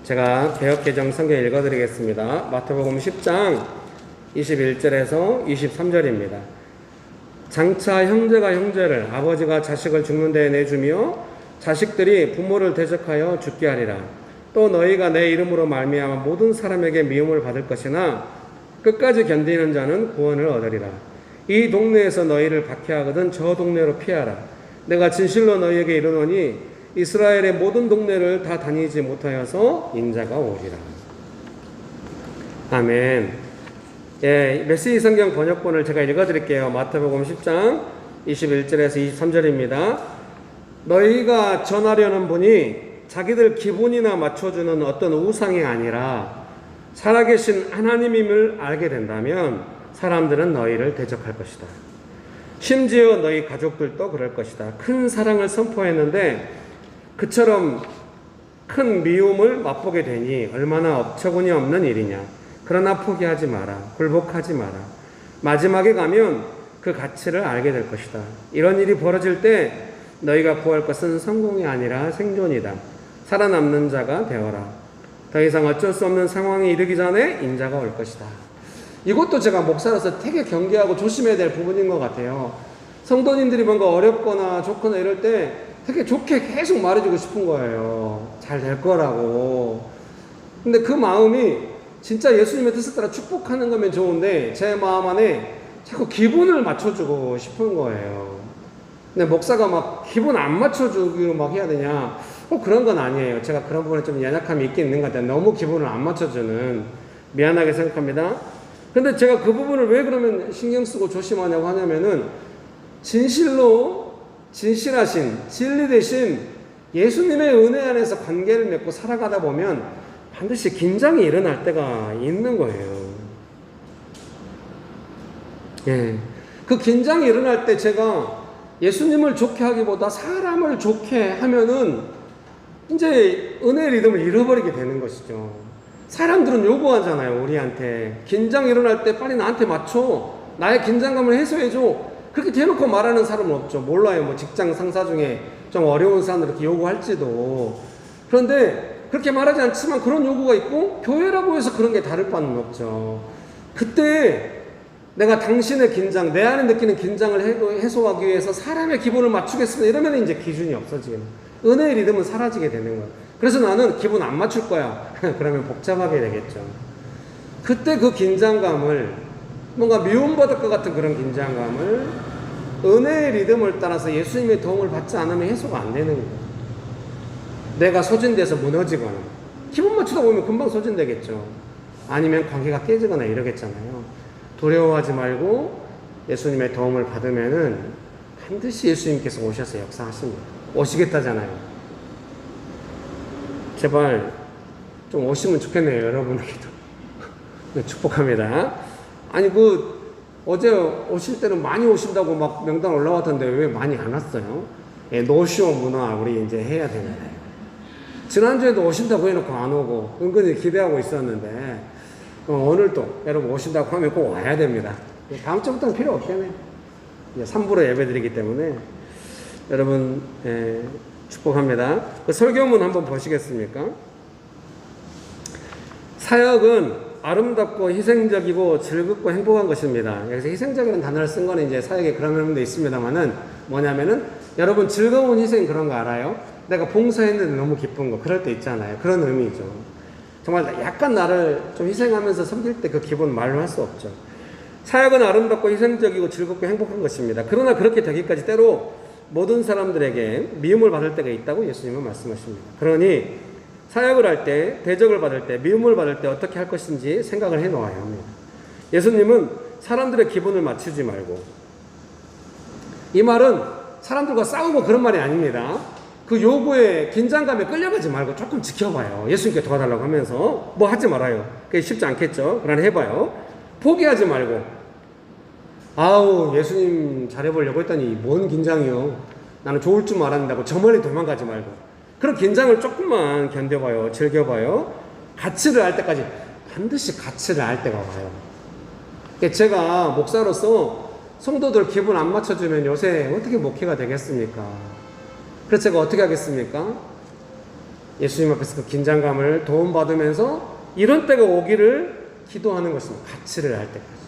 제가 개역개정 성경 읽어드리겠습니다. 마태복음 10장 21절에서 23절입니다. 장차 형제가 형제를, 아버지가 자식을 죽는 데에 내주며 자식들이 부모를 대적하여 죽게 하리라. 또 너희가 내 이름으로 말미암아 모든 사람에게 미움을 받을 것이나 끝까지 견디는 자는 구원을 얻으리라. 이 동네에서 너희를 박해하거든 저 동네로 피하라. 내가 진실로 너희에게 이르노니 이스라엘의 모든 동네를 다 다니지 못하여서 인자가 오리라. 아멘. 메시지 성경 번역본을 제가 읽어드릴게요. 마태복음 10장 21절에서 23절입니다. 너희가 전하려는 분이 자기들 기분이나 맞춰주는 어떤 우상이 아니라 살아계신 하나님임을 알게 된다면 사람들은 너희를 대적할 것이다. 심지어 너희 가족들도 그럴 것이다. 큰 사랑을 선포했는데 그처럼 큰 미움을 맛보게 되니 얼마나 업처구니 없는 일이냐. 그러나 포기하지 마라. 굴복하지 마라. 마지막에 가면 그 가치를 알게 될 것이다. 이런 일이 벌어질 때 너희가 구할 것은 성공이 아니라 생존이다. 살아남는 자가 되어라. 더 이상 어쩔 수 없는 상황에 이르기 전에 인자가 올 것이다. 이것도 제가 목사로서 되게 경계하고 조심해야 될 부분인 것 같아요. 성도님들이 뭔가 어렵거나 좋거나 이럴 때 되게 좋게 계속 말해주고 싶은 거예요. 잘 될 거라고. 근데 그 마음이 진짜 예수님의 뜻을 따라 축복하는 거면 좋은데 제 마음 안에 자꾸 기분을 맞춰주고 싶은 거예요. 근데 목사가 막 기분 안 맞춰주기로 막 해야 되냐? 그런 건 아니에요. 제가 그런 부분에 좀 연약함이 있긴 있는 것 같아요. 너무 기분을 안 맞춰주는, 미안하게 생각합니다. 근데 제가 그 부분을 왜 그러면 신경 쓰고 조심하냐고 하냐면은 진실하신 진리 대신 예수님의 은혜 안에서 관계를 맺고 살아가다 보면 반드시 긴장이 일어날 때가 있는 거예요. 그 긴장이 일어날 때 제가 예수님을 좋게 하기보다 사람을 좋게 하면은 이제 은혜의 리듬을 잃어버리게 되는 것이죠. 사람들은 요구하잖아요. 우리한테 긴장 일어날 때 빨리 나한테 맞춰, 나의 긴장감을 해소해줘. 그렇게 대놓고 말하는 사람은 없죠. 몰라요. 뭐 직장 상사 중에 좀 어려운 사람들 이렇게 요구할지도. 그런데 그렇게 말하지 않지만 그런 요구가 있고 교회라고 해서 그런 게 다를 바는 없죠. 그때 내가 당신의 긴장, 내 안에 느끼는 긴장을 해소하기 위해서 사람의 기분을 맞추겠습니다. 이러면 이제 기준이 없어지는, 은혜의 리듬은 사라지게 되는 거예요. 그래서 나는 기분 안 맞출 거야. 그러면 복잡하게 되겠죠. 그때 그 긴장감을, 뭔가 미움받을 것 같은 그런 긴장감을 은혜의 리듬을 따라서 예수님의 도움을 받지 않으면 해소가 안 되는 거예요. 내가 소진돼서 무너지거나, 기분 맞추다 보면 금방 소진되겠죠. 아니면 관계가 깨지거나 이러겠잖아요. 두려워하지 말고 예수님의 도움을 받으면은 반드시 예수님께서 오셔서 역사하십니다. 오시겠다잖아요. 제발 좀 오시면 좋겠네요, 여러분에게도. 네, 축복합니다. 아니, 어제 오실 때는 많이 오신다고 막 명단 올라왔던데 왜 많이 안 왔어요? 예, 노쇼 문화 우리 이제 해야 됩니다. 지난주에도 오신다고 해놓고 안 오고 은근히 기대하고 있었는데, 오늘도 여러분 오신다고 하면 꼭 와야 됩니다. 다음 주부터는 필요 없겠네요. 이제 3부로 예배드리기 때문에 여러분, 축복합니다. 그 설교문 한번 보시겠습니까? 사역은 아름답고 희생적이고 즐겁고 행복한 것입니다. 여기서 희생적이라는 단어를 쓴 거는 이제 사역에 그런 의미도 있습니다만은 뭐냐면은, 여러분 즐거운 희생 그런 거 알아요? 내가 봉사했는데 너무 기쁜 거, 그럴 때 있잖아요. 그런 의미죠. 정말 약간 나를 좀 희생하면서 섬길 때 그 기분 말로 할 수 없죠. 사역은 아름답고 희생적이고 즐겁고 행복한 것입니다. 그러나 그렇게 되기까지 때로 모든 사람들에게 미움을 받을 때가 있다고 예수님은 말씀하십니다. 그러니 사역을 할 때, 대적을 받을 때, 미움을 받을 때 어떻게 할 것인지 생각을 해 놓아야 합니다. 예수님은 사람들의 기분을 맞추지 말고, 이 말은 사람들과 싸우고 그런 말이 아닙니다. 그 요구에, 긴장감에 끌려가지 말고 조금 지켜봐요. 예수님께 도와달라고 하면서 뭐 하지 말아요. 그게 쉽지 않겠죠. 그러나 해봐요. 포기하지 말고, 아우 예수님 잘해보려고 했더니 뭔 긴장이요, 나는 좋을 줄 알았는다고 저 멀리 도망가지 말고, 그런 긴장을 조금만 견뎌봐요. 즐겨봐요. 가치를 알 때까지, 반드시 가치를 알 때가 와요. 제가 목사로서 성도들 기분 안 맞춰주면 요새 어떻게 목회가 되겠습니까? 그래서 제가 어떻게 하겠습니까? 예수님 앞에서 그 긴장감을 도움받으면서 이런 때가 오기를 기도하는 것입니다. 가치를 알 때까지.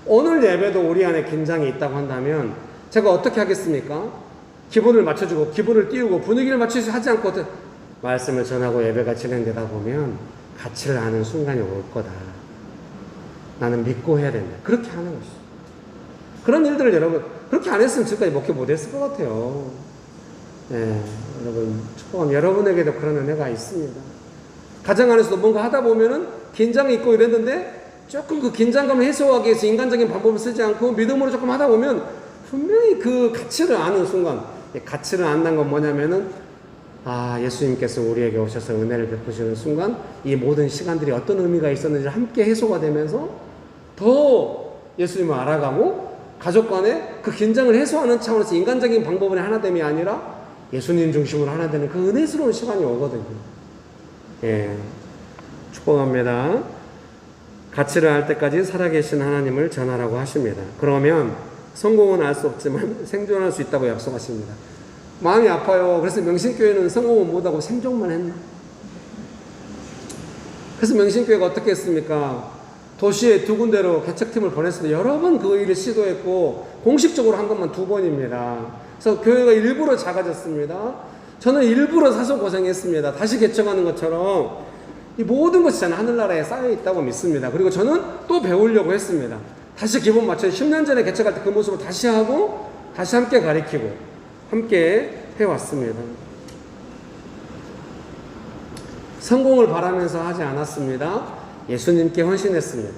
오늘 예배도 우리 안에 긴장이 있다고 한다면 제가 어떻게 하겠습니까? 기분을 맞춰주고 기분을 띄우고 분위기를 맞추지 하지 않고 말씀을 전하고 예배가 진행되다 보면 가치를 아는 순간이 올 거다. 나는 믿고 해야 된다. 그렇게 하는 것이죠. 그런 일들을 여러분 그렇게 안 했으면 지금까지 목회 못했을 것 같아요. 네, 여러분 축복합니다. 여러분에게도 그런 은혜가 있습니다. 가정 안에서도 뭔가 하다 보면은 긴장이 있고 이랬는데 조금 그 긴장감을 해소하기 위해서 인간적인 방법을 쓰지 않고 믿음으로 조금 하다 보면 분명히 그 가치를 아는 순간, 가치를 안다는 건 뭐냐면은, 아, 예수님께서 우리에게 오셔서 은혜를 베푸시는 순간 이 모든 시간들이 어떤 의미가 있었는지 함께 해소가 되면서 더 예수님을 알아가고 가족 간에 그 긴장을 해소하는 차원에서 인간적인 방법의 하나됨이 아니라 예수님 중심으로 하나 되는 그 은혜스러운 시간이 오거든요. 예, 축복합니다. 가치를 알 때까지 살아계신 하나님을 전하라고 하십니다. 그러면 성공은 알 수 없지만 생존할 수 있다고 약속하십니다. 마음이 아파요. 그래서 명신교회는 성공은 못하고 생존만 했나? 그래서 명신교회가 어떻게 했습니까? 도시에 2군데로 개척팀을 보냈을 때 여러 번 그 일을 시도했고 공식적으로 한 것만 2번입니다. 그래서 교회가 일부러 작아졌습니다. 저는 일부러 사서 고생했습니다. 다시 개척하는 것처럼 이 모든 것이 저는 하늘나라에 쌓여 있다고 믿습니다. 그리고 저는 또 배우려고 했습니다. 다시 기분 맞춰 10년 전에 개척할 때 그 모습을 다시 하고 다시 함께 가리키고 함께 해왔습니다. 성공을 바라면서 하지 않았습니다. 예수님께 헌신했습니다.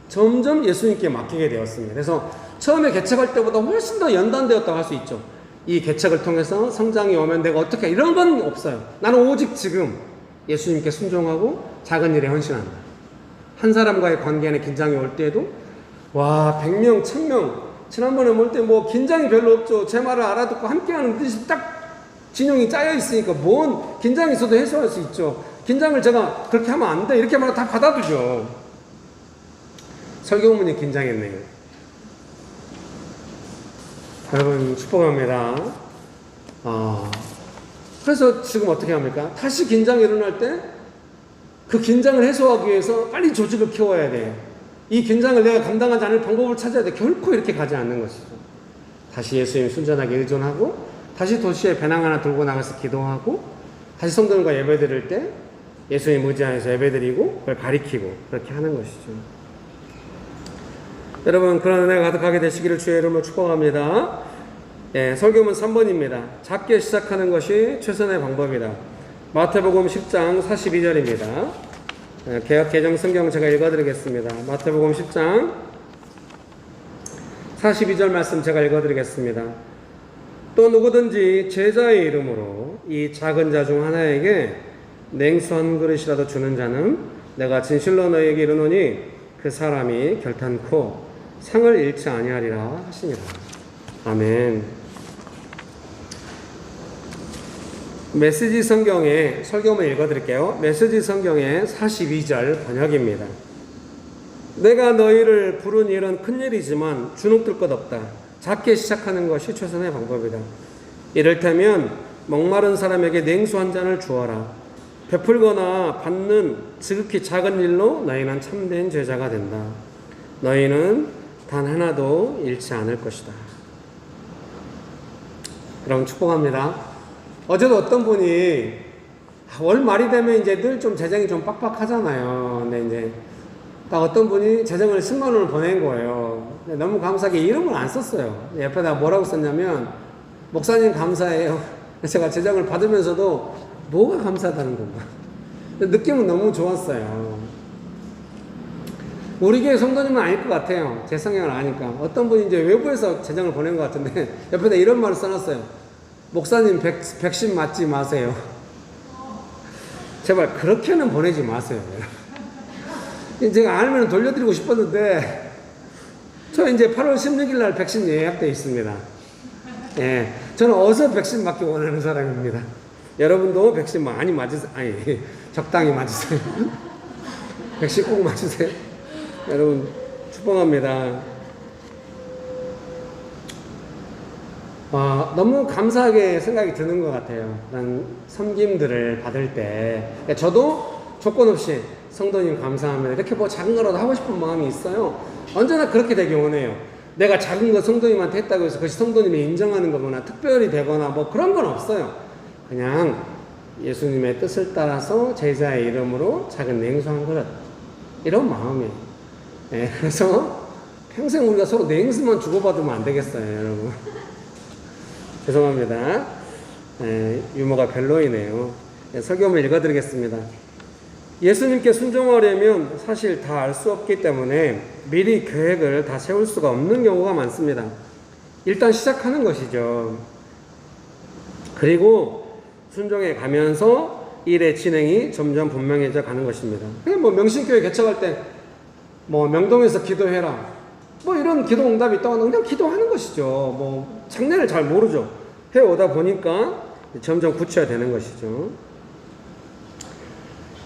점점 예수님께 맡기게 되었습니다. 그래서 처음에 개척할 때보다 훨씬 더 연단되었다고 할 수 있죠. 이 개척을 통해서 성장이 오면 내가 어떻게 이런 건 없어요. 나는 오직 지금 예수님께 순종하고 작은 일에 헌신한다. 한 사람과의 관계 안에 긴장이 올 때에도 와 100명, 1000명 지난번에 볼 때 뭐 긴장이 별로 없죠. 제 말을 알아듣고 함께하는 뜻이 딱 진영이 짜여 있으니까 뭔 긴장이 있어도 해소할 수 있죠. 긴장을 제가 그렇게 하면 안 돼 이렇게 말하면 다 받아두죠. 설교문이 긴장했네요. 여러분 축복합니다. 그래서 지금 어떻게 합니까? 다시 긴장이 일어날 때 그 긴장을 해소하기 위해서 빨리 조직을 키워야 돼요. 이 긴장을 내가 감당하지 않을 방법을 찾아야 돼. 결코 이렇게 가지 않는 것이죠. 다시 예수님 순전하게 의존하고 다시 도시에 배낭 하나 들고 나가서 기도하고 다시 성도님과 예배 드릴 때 예수님 의지하여서 예배 드리고 그걸 가리키고 그렇게 하는 것이죠. 여러분, 그런 은혜가 가득하게 되시기를 주의 이름으로 축복합니다. 설교문 3번입니다. 작게 시작하는 것이 최선의 방법이다. 마태복음 10장 42절입니다. 개역 개정 성경 제가 읽어드리겠습니다. 마태복음 10장 42절 말씀 제가 읽어드리겠습니다. 또 누구든지 제자의 이름으로 이 작은 자 중 하나에게 냉수 한 그릇이라도 주는 자는 내가 진실로 너희에게 이르노니 그 사람이 결탄코 상을 잃지 아니하리라 하시니라. 아멘. 메시지 성경의 설교문 읽어드릴게요. 메시지 성경의 42절 번역입니다. 내가 너희를 부른 일은 큰일이지만 주눅들 것 없다. 작게 시작하는 것이 최선의 방법이다. 이를테면 목마른 사람에게 냉수 한 잔을 주어라. 베풀거나 받는 지극히 작은 일로 너희는 참된 제자가 된다. 너희는 단 하나도 잃지 않을 것이다. 여러분 축복합니다. 어제도 어떤 분이 월 말이 되면 이제 늘 좀 재정이 좀 빡빡하잖아요. 근데 이제 딱 어떤 분이 재정을 10만 원을 보낸 거예요. 근데 너무 감사하게 이름을 안 썼어요. 옆에다 뭐라고 썼냐면 목사님 감사해요. 제가 재정을 받으면서도 뭐가 감사하다는 건가. 느낌은 너무 좋았어요. 우리 교회 성도님은 아닐 것 같아요. 제 성향을 아니까. 어떤 분이 이제 외부에서 재정을 보낸 것 같은데 옆에다 이런 말을 써놨어요. 목사님 백신 맞지 마세요. 제발 그렇게는 보내지 마세요. 제가 알면 돌려드리고 싶었는데 저 이제 8월 16일 날 백신 예약되어 있습니다. 예, 저는 어서 백신 맞기 원하는 사람입니다. 여러분도 백신 많이 맞으세요. 아니, 적당히 맞으세요. 백신 꼭 맞으세요. 여러분 축복합니다. 너무 감사하게 생각이 드는 것 같아요. 난 섬김들을 받을 때 저도 조건 없이 성도님 감사합니다 이렇게 뭐 작은 거라도 하고 싶은 마음이 있어요. 언제나 그렇게 되기 원해요. 내가 작은 거 성도님한테 했다고 해서 그것이 성도님이 인정하는 거거나 특별히 되거나 뭐 그런 건 없어요. 그냥 예수님의 뜻을 따라서 제자의 이름으로 작은 냉수 한 그릇, 이런 마음이에요. 네, 그래서 평생 우리가 서로 냉수만 주고받으면 안 되겠어요, 여러분. 죄송합니다. 유머가 별로이네요. 설교문 읽어드리겠습니다. 예수님께 순종하려면 사실 다 알 수 없기 때문에 미리 계획을 다 세울 수가 없는 경우가 많습니다. 일단 시작하는 것이죠. 그리고 순종해 가면서 일의 진행이 점점 분명해져 가는 것입니다. 그냥 뭐 명신교회 개척할 때 뭐 명동에서 기도해라 뭐 이런 기도 응답이 있다고 그냥 기도하는 것이죠. 뭐 장례를 잘 모르죠. 해오다 보니까 점점 구체화되는 것이죠.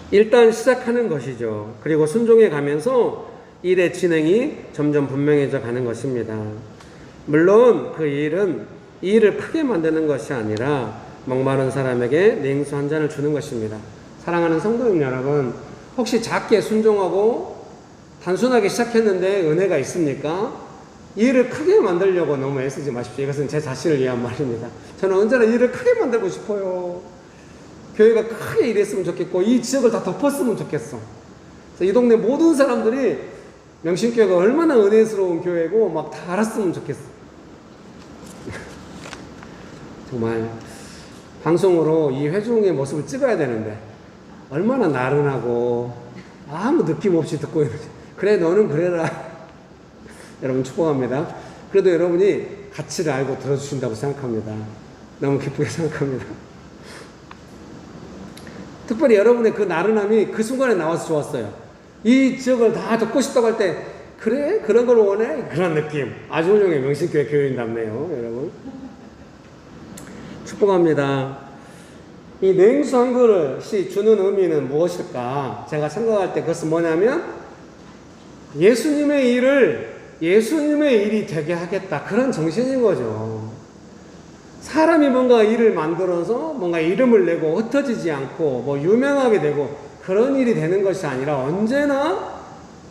일단 시작하는 것이죠. 그리고 순종해 가면서 일의 진행이 점점 분명해져 가는 것입니다. 물론 그 일은 이 일을 크게 만드는 것이 아니라 목마른 사람에게 냉수 한 잔을 주는 것입니다. 사랑하는 성도님 여러분, 혹시 작게 순종하고 단순하게 시작했는데 은혜가 있습니까? 이 일을 크게 만들려고 너무 애쓰지 마십시오. 이것은 제 자신을 위한 말입니다. 저는 언제나 일을 크게 만들고 싶어요. 교회가 크게 일했으면 좋겠고 이 지역을 다 덮었으면 좋겠어. 그래서 이 동네 모든 사람들이 명신교회가 얼마나 은혜스러운 교회고 막 다 알았으면 좋겠어. 정말 방송으로 이 회중의 모습을 찍어야 되는데 얼마나 나른하고 아무 느낌 없이 듣고 있는지. 그래 너는 그래라. 여러분 축복합니다. 그래도 여러분이 가치를 알고 들어주신다고 생각합니다. 너무 기쁘게 생각합니다. 특별히 여러분의 그 나른함이 그 순간에 나와서 좋았어요. 이 지역을 다 듣고 싶다고 할 때 그래? 그런 걸 원해? 그런 느낌. 아주 훌륭해. 명신교회 교인답네요. 여러분 축복합니다. 이 냉수 한 그릇이 주는 의미는 무엇일까? 제가 생각할 때 그것은 뭐냐면 예수님의 일을 예수님의 일이 되게 하겠다. 그런 정신인 거죠. 사람이 뭔가 일을 만들어서 뭔가 이름을 내고 흩어지지 않고 뭐 유명하게 되고 그런 일이 되는 것이 아니라 언제나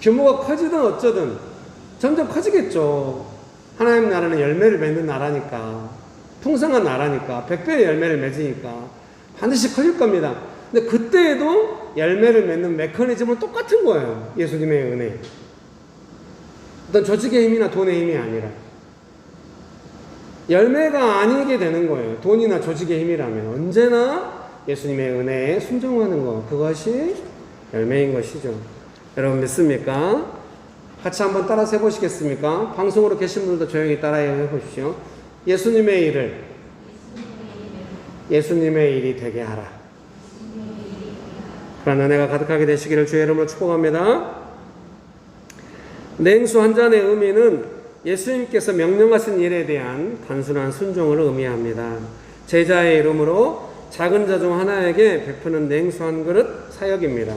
규모가 커지든 어쩌든 점점 커지겠죠. 하나님 나라는 열매를 맺는 나라니까, 풍성한 나라니까, 100배의 열매를 맺으니까 반드시 커질 겁니다. 근데 그때에도 열매를 맺는 메커니즘은 똑같은 거예요. 예수님의 은혜. 어떤 조직의 힘이나 돈의 힘이 아니라. 열매가 아니게 되는 거예요. 돈이나 조직의 힘이라면. 언제나 예수님의 은혜에 순종하는 것. 그것이 열매인 것이죠. 여러분 믿습니까? 같이 한번 따라서 해보시겠습니까? 방송으로 계신 분들도 조용히 따라 해보십시오. 예수님의 일을 예수님의 일이 되게 하라. 그런 은혜가 가득하게 되시기를 주의 이름으로 축복합니다. 냉수 한 잔의 의미는 예수님께서 명령하신 일에 대한 단순한 순종을 의미합니다. 제자의 이름으로 작은 자 중 하나에게 베푸는 냉수 한 그릇 사역입니다.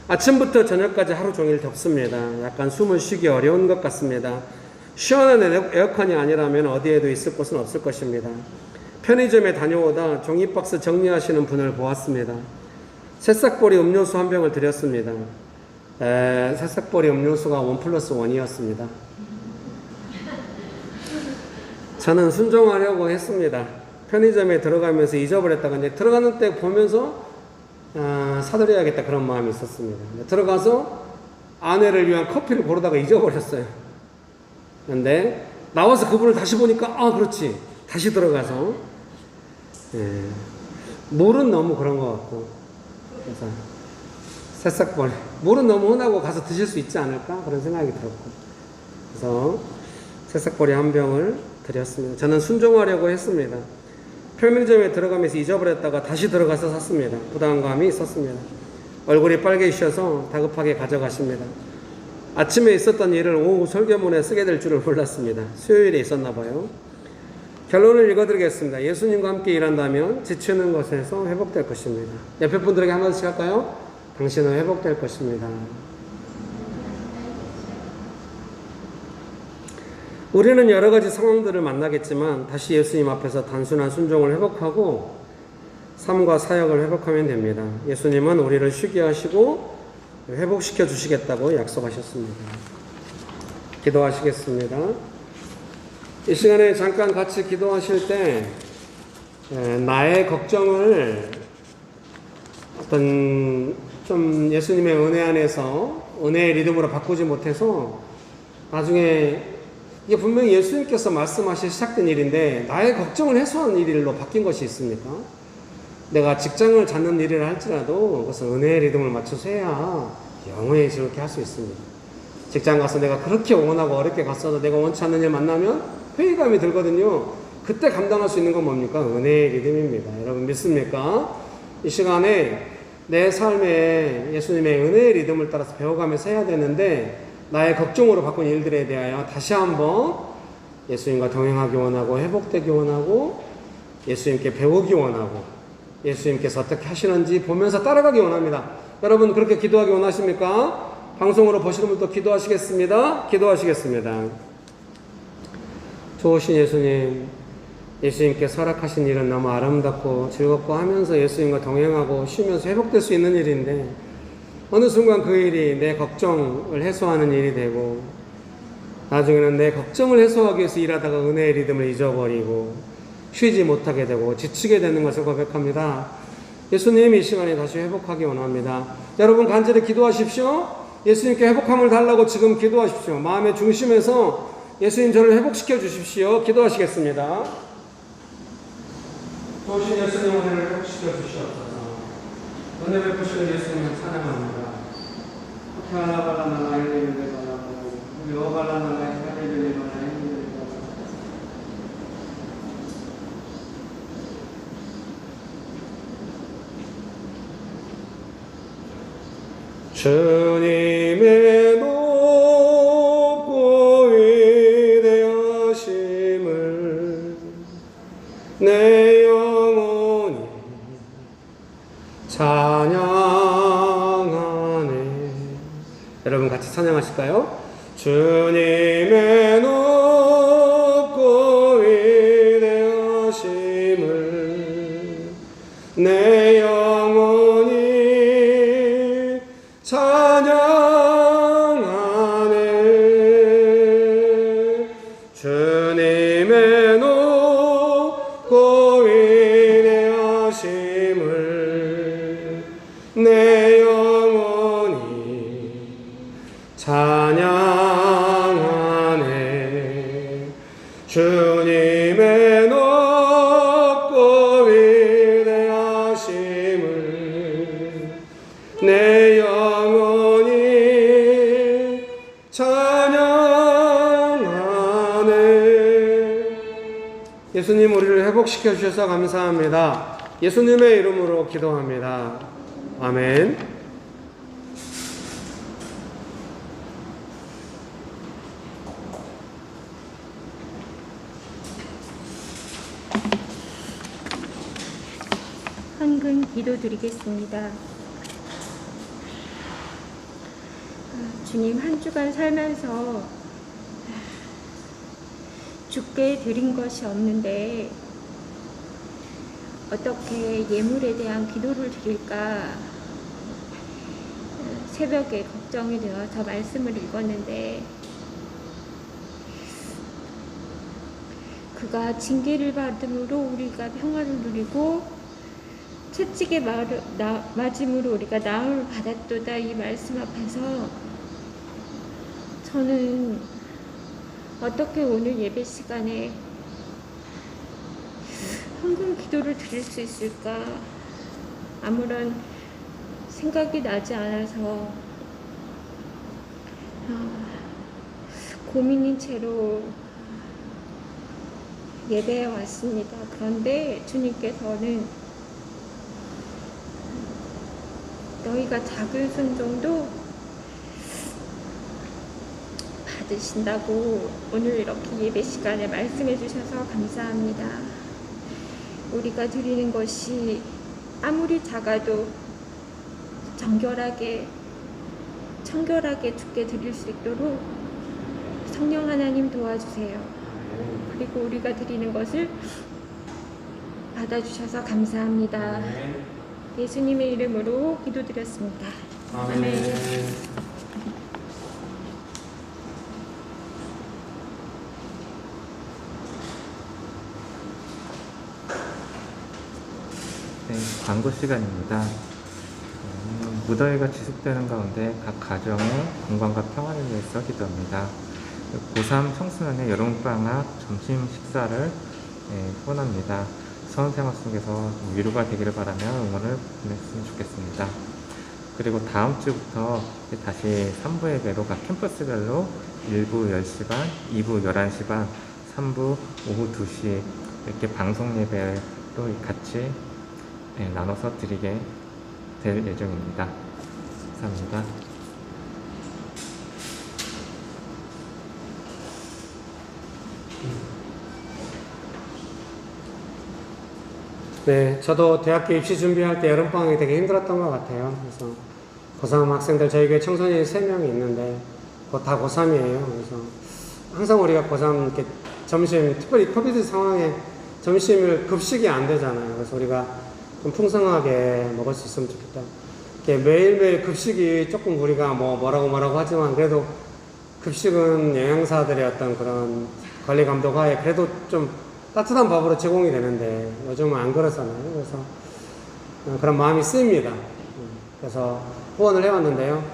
아침부터 저녁까지 하루 종일 덥습니다. 약간 숨을 쉬기 어려운 것 같습니다. 시원한 에어컨이 아니라면 어디에도 있을 곳은 없을 것입니다. 편의점에 다녀오다 종이박스 정리하시는 분을 보았습니다. 새싹보리 음료수 한 병을 드렸습니다. 새싹보리 음료수가 1+1이었습니다. 저는 순종하려고 했습니다. 편의점에 들어가면서 잊어버렸다가 이제 들어가는 때 보면서 사드려야겠다 그런 마음이 있었습니다. 들어가서 아내를 위한 커피를 고르다가 잊어버렸어요. 그런데 나와서 그분을 다시 보니까 그렇지. 다시 들어가서 물은 너무 그런 것 같고 그래서 새싹보리 물은 너무 흔하고 가서 드실 수 있지 않을까 그런 생각이 들었고 그래서 새싹보리 한 병을 드렸습니다. 저는 순종하려고 했습니다. 편의점에 들어가면서 잊어버렸다가 다시 들어가서 샀습니다. 부담감이 있었습니다. 얼굴이 빨개지셔서 다급하게 가져가십니다. 아침에 있었던 일을 오후 설교문에 쓰게 될 줄을 몰랐습니다. 수요일에 있었나 봐요. 결론을 읽어드리겠습니다. 예수님과 함께 일한다면 지치는 것에서 회복될 것입니다. 옆에 분들에게 한마디씩 할까요? 당신은 회복될 것입니다. 우리는 여러 가지 상황들을 만나겠지만 다시 예수님 앞에서 단순한 순종을 회복하고 삶과 사역을 회복하면 됩니다. 예수님은 우리를 쉬게 하시고 회복시켜 주시겠다고 약속하셨습니다. 기도하시겠습니다. 이 시간에 잠깐 같이 기도하실 때 나의 걱정을 어떤 좀 예수님의 은혜 안에서 은혜의 리듬으로 바꾸지 못해서 나중에 이게 분명히 예수님께서 말씀하시 시작된 일인데 나의 걱정을 해소하는 일로 바뀐 것이 있습니까? 내가 직장을 찾는 일이라 할지라도 그것은 은혜의 리듬을 맞춰서 해야 영원히 즐겁게 할 수 있습니다. 직장 가서 내가 그렇게 원하고 어렵게 갔어도 내가 원치 않는 일 만나면 회의감이 들거든요. 그때 감당할 수 있는 건 뭡니까? 은혜의 리듬입니다. 여러분 믿습니까? 이 시간에 내 삶에 예수님의 은혜의 리듬을 따라서 배워가면서 해야 되는데 나의 걱정으로 바꾼 일들에 대하여 다시 한번 예수님과 동행하기 원하고 회복되기 원하고 예수님께 배우기 원하고 예수님께서 어떻게 하시는지 보면서 따라가기 원합니다. 여러분 그렇게 기도하기 원하십니까? 방송으로 보시는 분도 기도하시겠습니다. 기도하시겠습니다. 좋으신 예수님, 예수님께서 허락하신 일은 너무 아름답고 즐겁고 하면서 예수님과 동행하고 쉬면서 회복될 수 있는 일인데 어느 순간 그 일이 내 걱정을 해소하는 일이 되고 나중에는 내 걱정을 해소하기 위해서 일하다가 은혜의 리듬을 잊어버리고 쉬지 못하게 되고 지치게 되는 것을 고백합니다. 예수님 이 시간에 다시 회복하기 원합니다. 여러분 간절히 기도하십시오. 예수님께 회복함을 달라고 지금 기도하십시오. 마음의 중심에서 예수님 저를 회복시켜 주십시오. 기도하시겠습니다. 좋으신 예수님 오늘 회복시켜 주시옵소서. 은혜 베푸시는 예수님을 찬양합니다. 하나발라나 나이리르바라고 우리 어발라나 나이리르바라 주님의 높고 위대하심을 내 영혼이 찬양하네. 여러분 같이 찬양하실까요? 주님의 높고 위대하심을 내 영혼이 찬양하네. 주님의 높고 위대하심을 주님의 높고 위대하심을 내 영혼이 찬양하네. 예수님 우리를 회복시켜 주셔서 감사합니다. 예수님의 이름으로 기도합니다. 아멘. 헌금 기도드리겠습니다. 주님, 한 주간 살면서 주께 드린 것이 없는데 어떻게 예물에 대한 기도를 드릴까 새벽에 걱정이 되어서 말씀을 읽었는데, 그가 징계를 받음으로 우리가 평화를 누리고 채찍에 맞음으로 우리가 나음을 받았도다. 이 말씀 앞에서 저는 어떻게 오늘 예배 시간에 헌금 기도를 드릴 수 있을까 아무런 생각이 나지 않아서 고민인 채로 예배에 왔습니다. 그런데 주님께서는 너희가 작은 순종도 받으신다고 오늘 이렇게 예배 시간에 말씀해 주셔서 감사합니다. 우리가 드리는 것이 아무리 작아도 청결하게 주께 드릴 수 있도록 성령 하나님 도와주세요. 그리고 우리가 드리는 것을 받아주셔서 감사합니다. 예수님의 이름으로 기도드렸습니다. 아멘. 네, 광고 시간입니다. 무더위가 지속되는 가운데 각 가정의 건강과 평화를 위해서 기도합니다. 고3 청소년의 여름방학 점심 식사를 후원합니다. 수험생활 속에서 위로가 되기를 바라며 응원을 보냈으면 좋겠습니다. 그리고 다음 주부터 다시 3부 예배로 각 캠퍼스별로 1부 10시 반, 2부 11시 반, 3부 오후 2시 이렇게 방송 예배로 같이 나눠서 드리게 될 예정입니다. 감사합니다. 네, 저도 대학교 입시 준비할 때 여름방학이 되게 힘들었던 것 같아요. 그래서 고3 학생들, 저희 교회 청소년이 3명이 있는데, 다 고3이에요. 그래서 항상 우리가 고3 이렇게 점심, 특별히 코비드 상황에 점심을 급식이 안 되잖아요. 그래서 우리가 좀 풍성하게 먹을 수 있으면 좋겠다. 이렇게 매일매일 급식이 조금 우리가 뭐라고 하지만 그래도 급식은 영양사들의 어떤 그런 관리 감독 하에 그래도 좀 따뜻한 밥으로 제공이 되는데 요즘은 안 그렇잖아요. 그래서 그런 마음이 쓰입니다. 그래서 후원을 해왔는데요.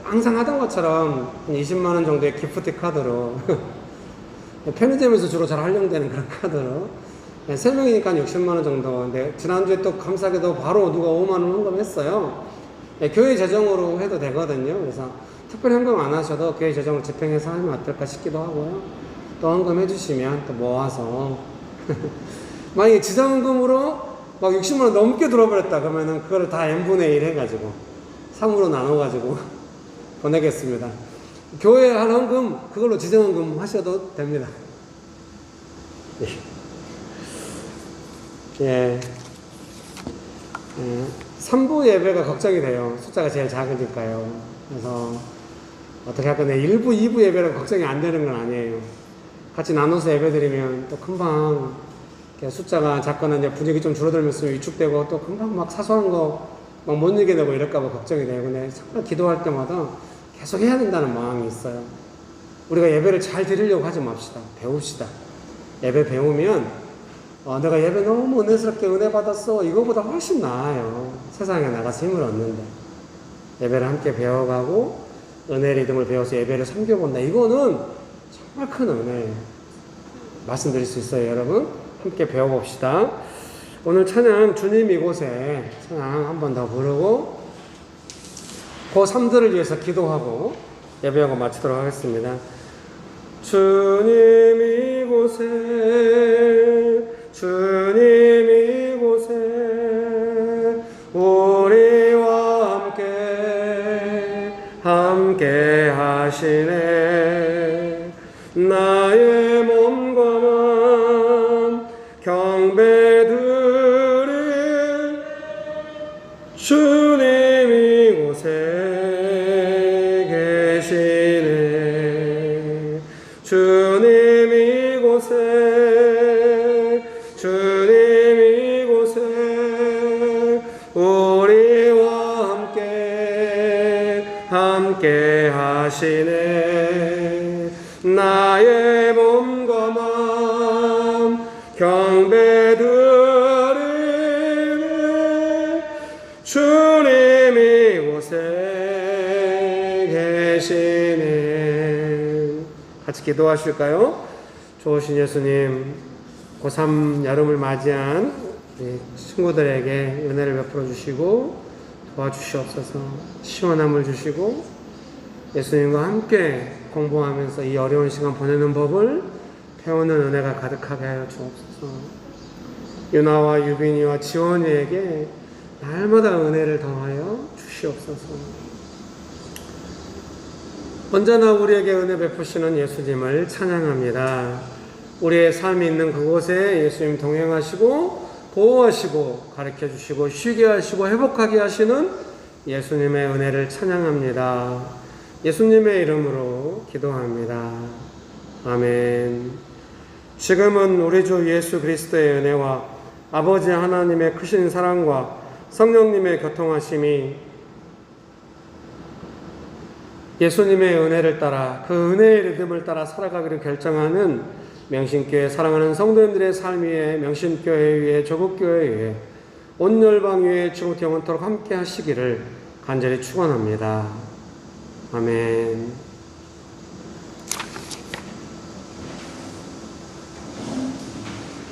항상 하던 것처럼 한 20만 원 정도의 기프트 카드로 편의점에서 주로 잘 활용되는 그런 카드로 3명이니까 60만 원 정도. 근데 지난주에 또 감사하게도 바로 누가 5만 원 헌금했어요. 교회 재정으로 해도 되거든요. 그래서 특별히 헌금 안 하셔도 교회 재정을 집행해서 하면 어떨까 싶기도 하고요. 또 헌금해 주시면 또 모아서 만약에 지정헌금으로 막 60만 원 넘게 들어버렸다 그러면은 그거를 다 n분의 1 해가지고 3으로 나눠가지고 보내겠습니다. 교회 할 헌금 그걸로 지정헌금 하셔도 됩니다. 예. 3부 예배가 걱정이 돼요. 숫자가 제일 작으니까요. 그래서 어떻게 할 건데 1부, 2부 예배가 걱정이 안 되는 건 아니에요. 같이 나눠서 예배 드리면 또 금방 숫자가 작거나 이제 분위기 좀 줄어들면서 위축되고 또 금방 막 사소한 거 막 못 이겨내고 이럴까봐 걱정이 돼요. 근데 정말 기도할 때마다 계속 해야 된다는 마음이 있어요. 우리가 예배를 잘 드리려고 하지 맙시다. 배웁시다. 예배 배우면 내가 예배 너무 은혜스럽게 은혜 받았어. 이거보다 훨씬 나아요. 세상에 나가서 힘을 얻는데. 예배를 함께 배워가고 은혜 리듬을 배워서 예배를 섬겨본다. 이거는 정말 큰 은혜예요. 말씀드릴 수 있어요. 여러분 함께 배워봅시다. 오늘 찬양 주님 이곳에 찬양 한 번 더 부르고 그 3들을 위해서 기도하고 예배하고 마치도록 하겠습니다. 주님 이곳에 주님 이곳에 우리와 함께 하시네. 나의 몸과 마음 경배드릴 주님 이곳에 계시네. 주님 이곳에 주님 이곳에 우리와 함께 하시네. 나의 몸과 마음 경배드리네. 주님 이곳에 계시네. 같이 기도하실까요? 좋으신 예수님, 고3 여름을 맞이한 우리 친구들에게 은혜를 베풀어 주시고 도와주시옵소서. 시원함을 주시고 예수님과 함께 공부하면서 이 어려운 시간 보내는 법을 배우는 은혜가 가득하게 하여 주옵소서. 유나와 유빈이와 지원이에게 날마다 은혜를 더하여 주시옵소서. 언제나 우리에게 은혜 베푸시는 예수님을 찬양합니다. 우리의 삶이 있는 그곳에 예수님 동행하시고 보호하시고 가르쳐 주시고 쉬게 하시고 회복하게 하시는 예수님의 은혜를 찬양합니다. 예수님의 이름으로 기도합니다. 아멘. 지금은 우리 주 예수 그리스도의 은혜와 아버지 하나님의 크신 사랑과 성령님의 교통하심이 예수님의 은혜를 따라 그 은혜의 리듬을 따라 살아가기를 결정하는 명신교회 사랑하는 성도님들의 삶 위에 명신교회 위에 조국교회 위에 온 열방 위에 지금부터 영원토록 함께 하시기를 간절히 축원합니다. 아멘.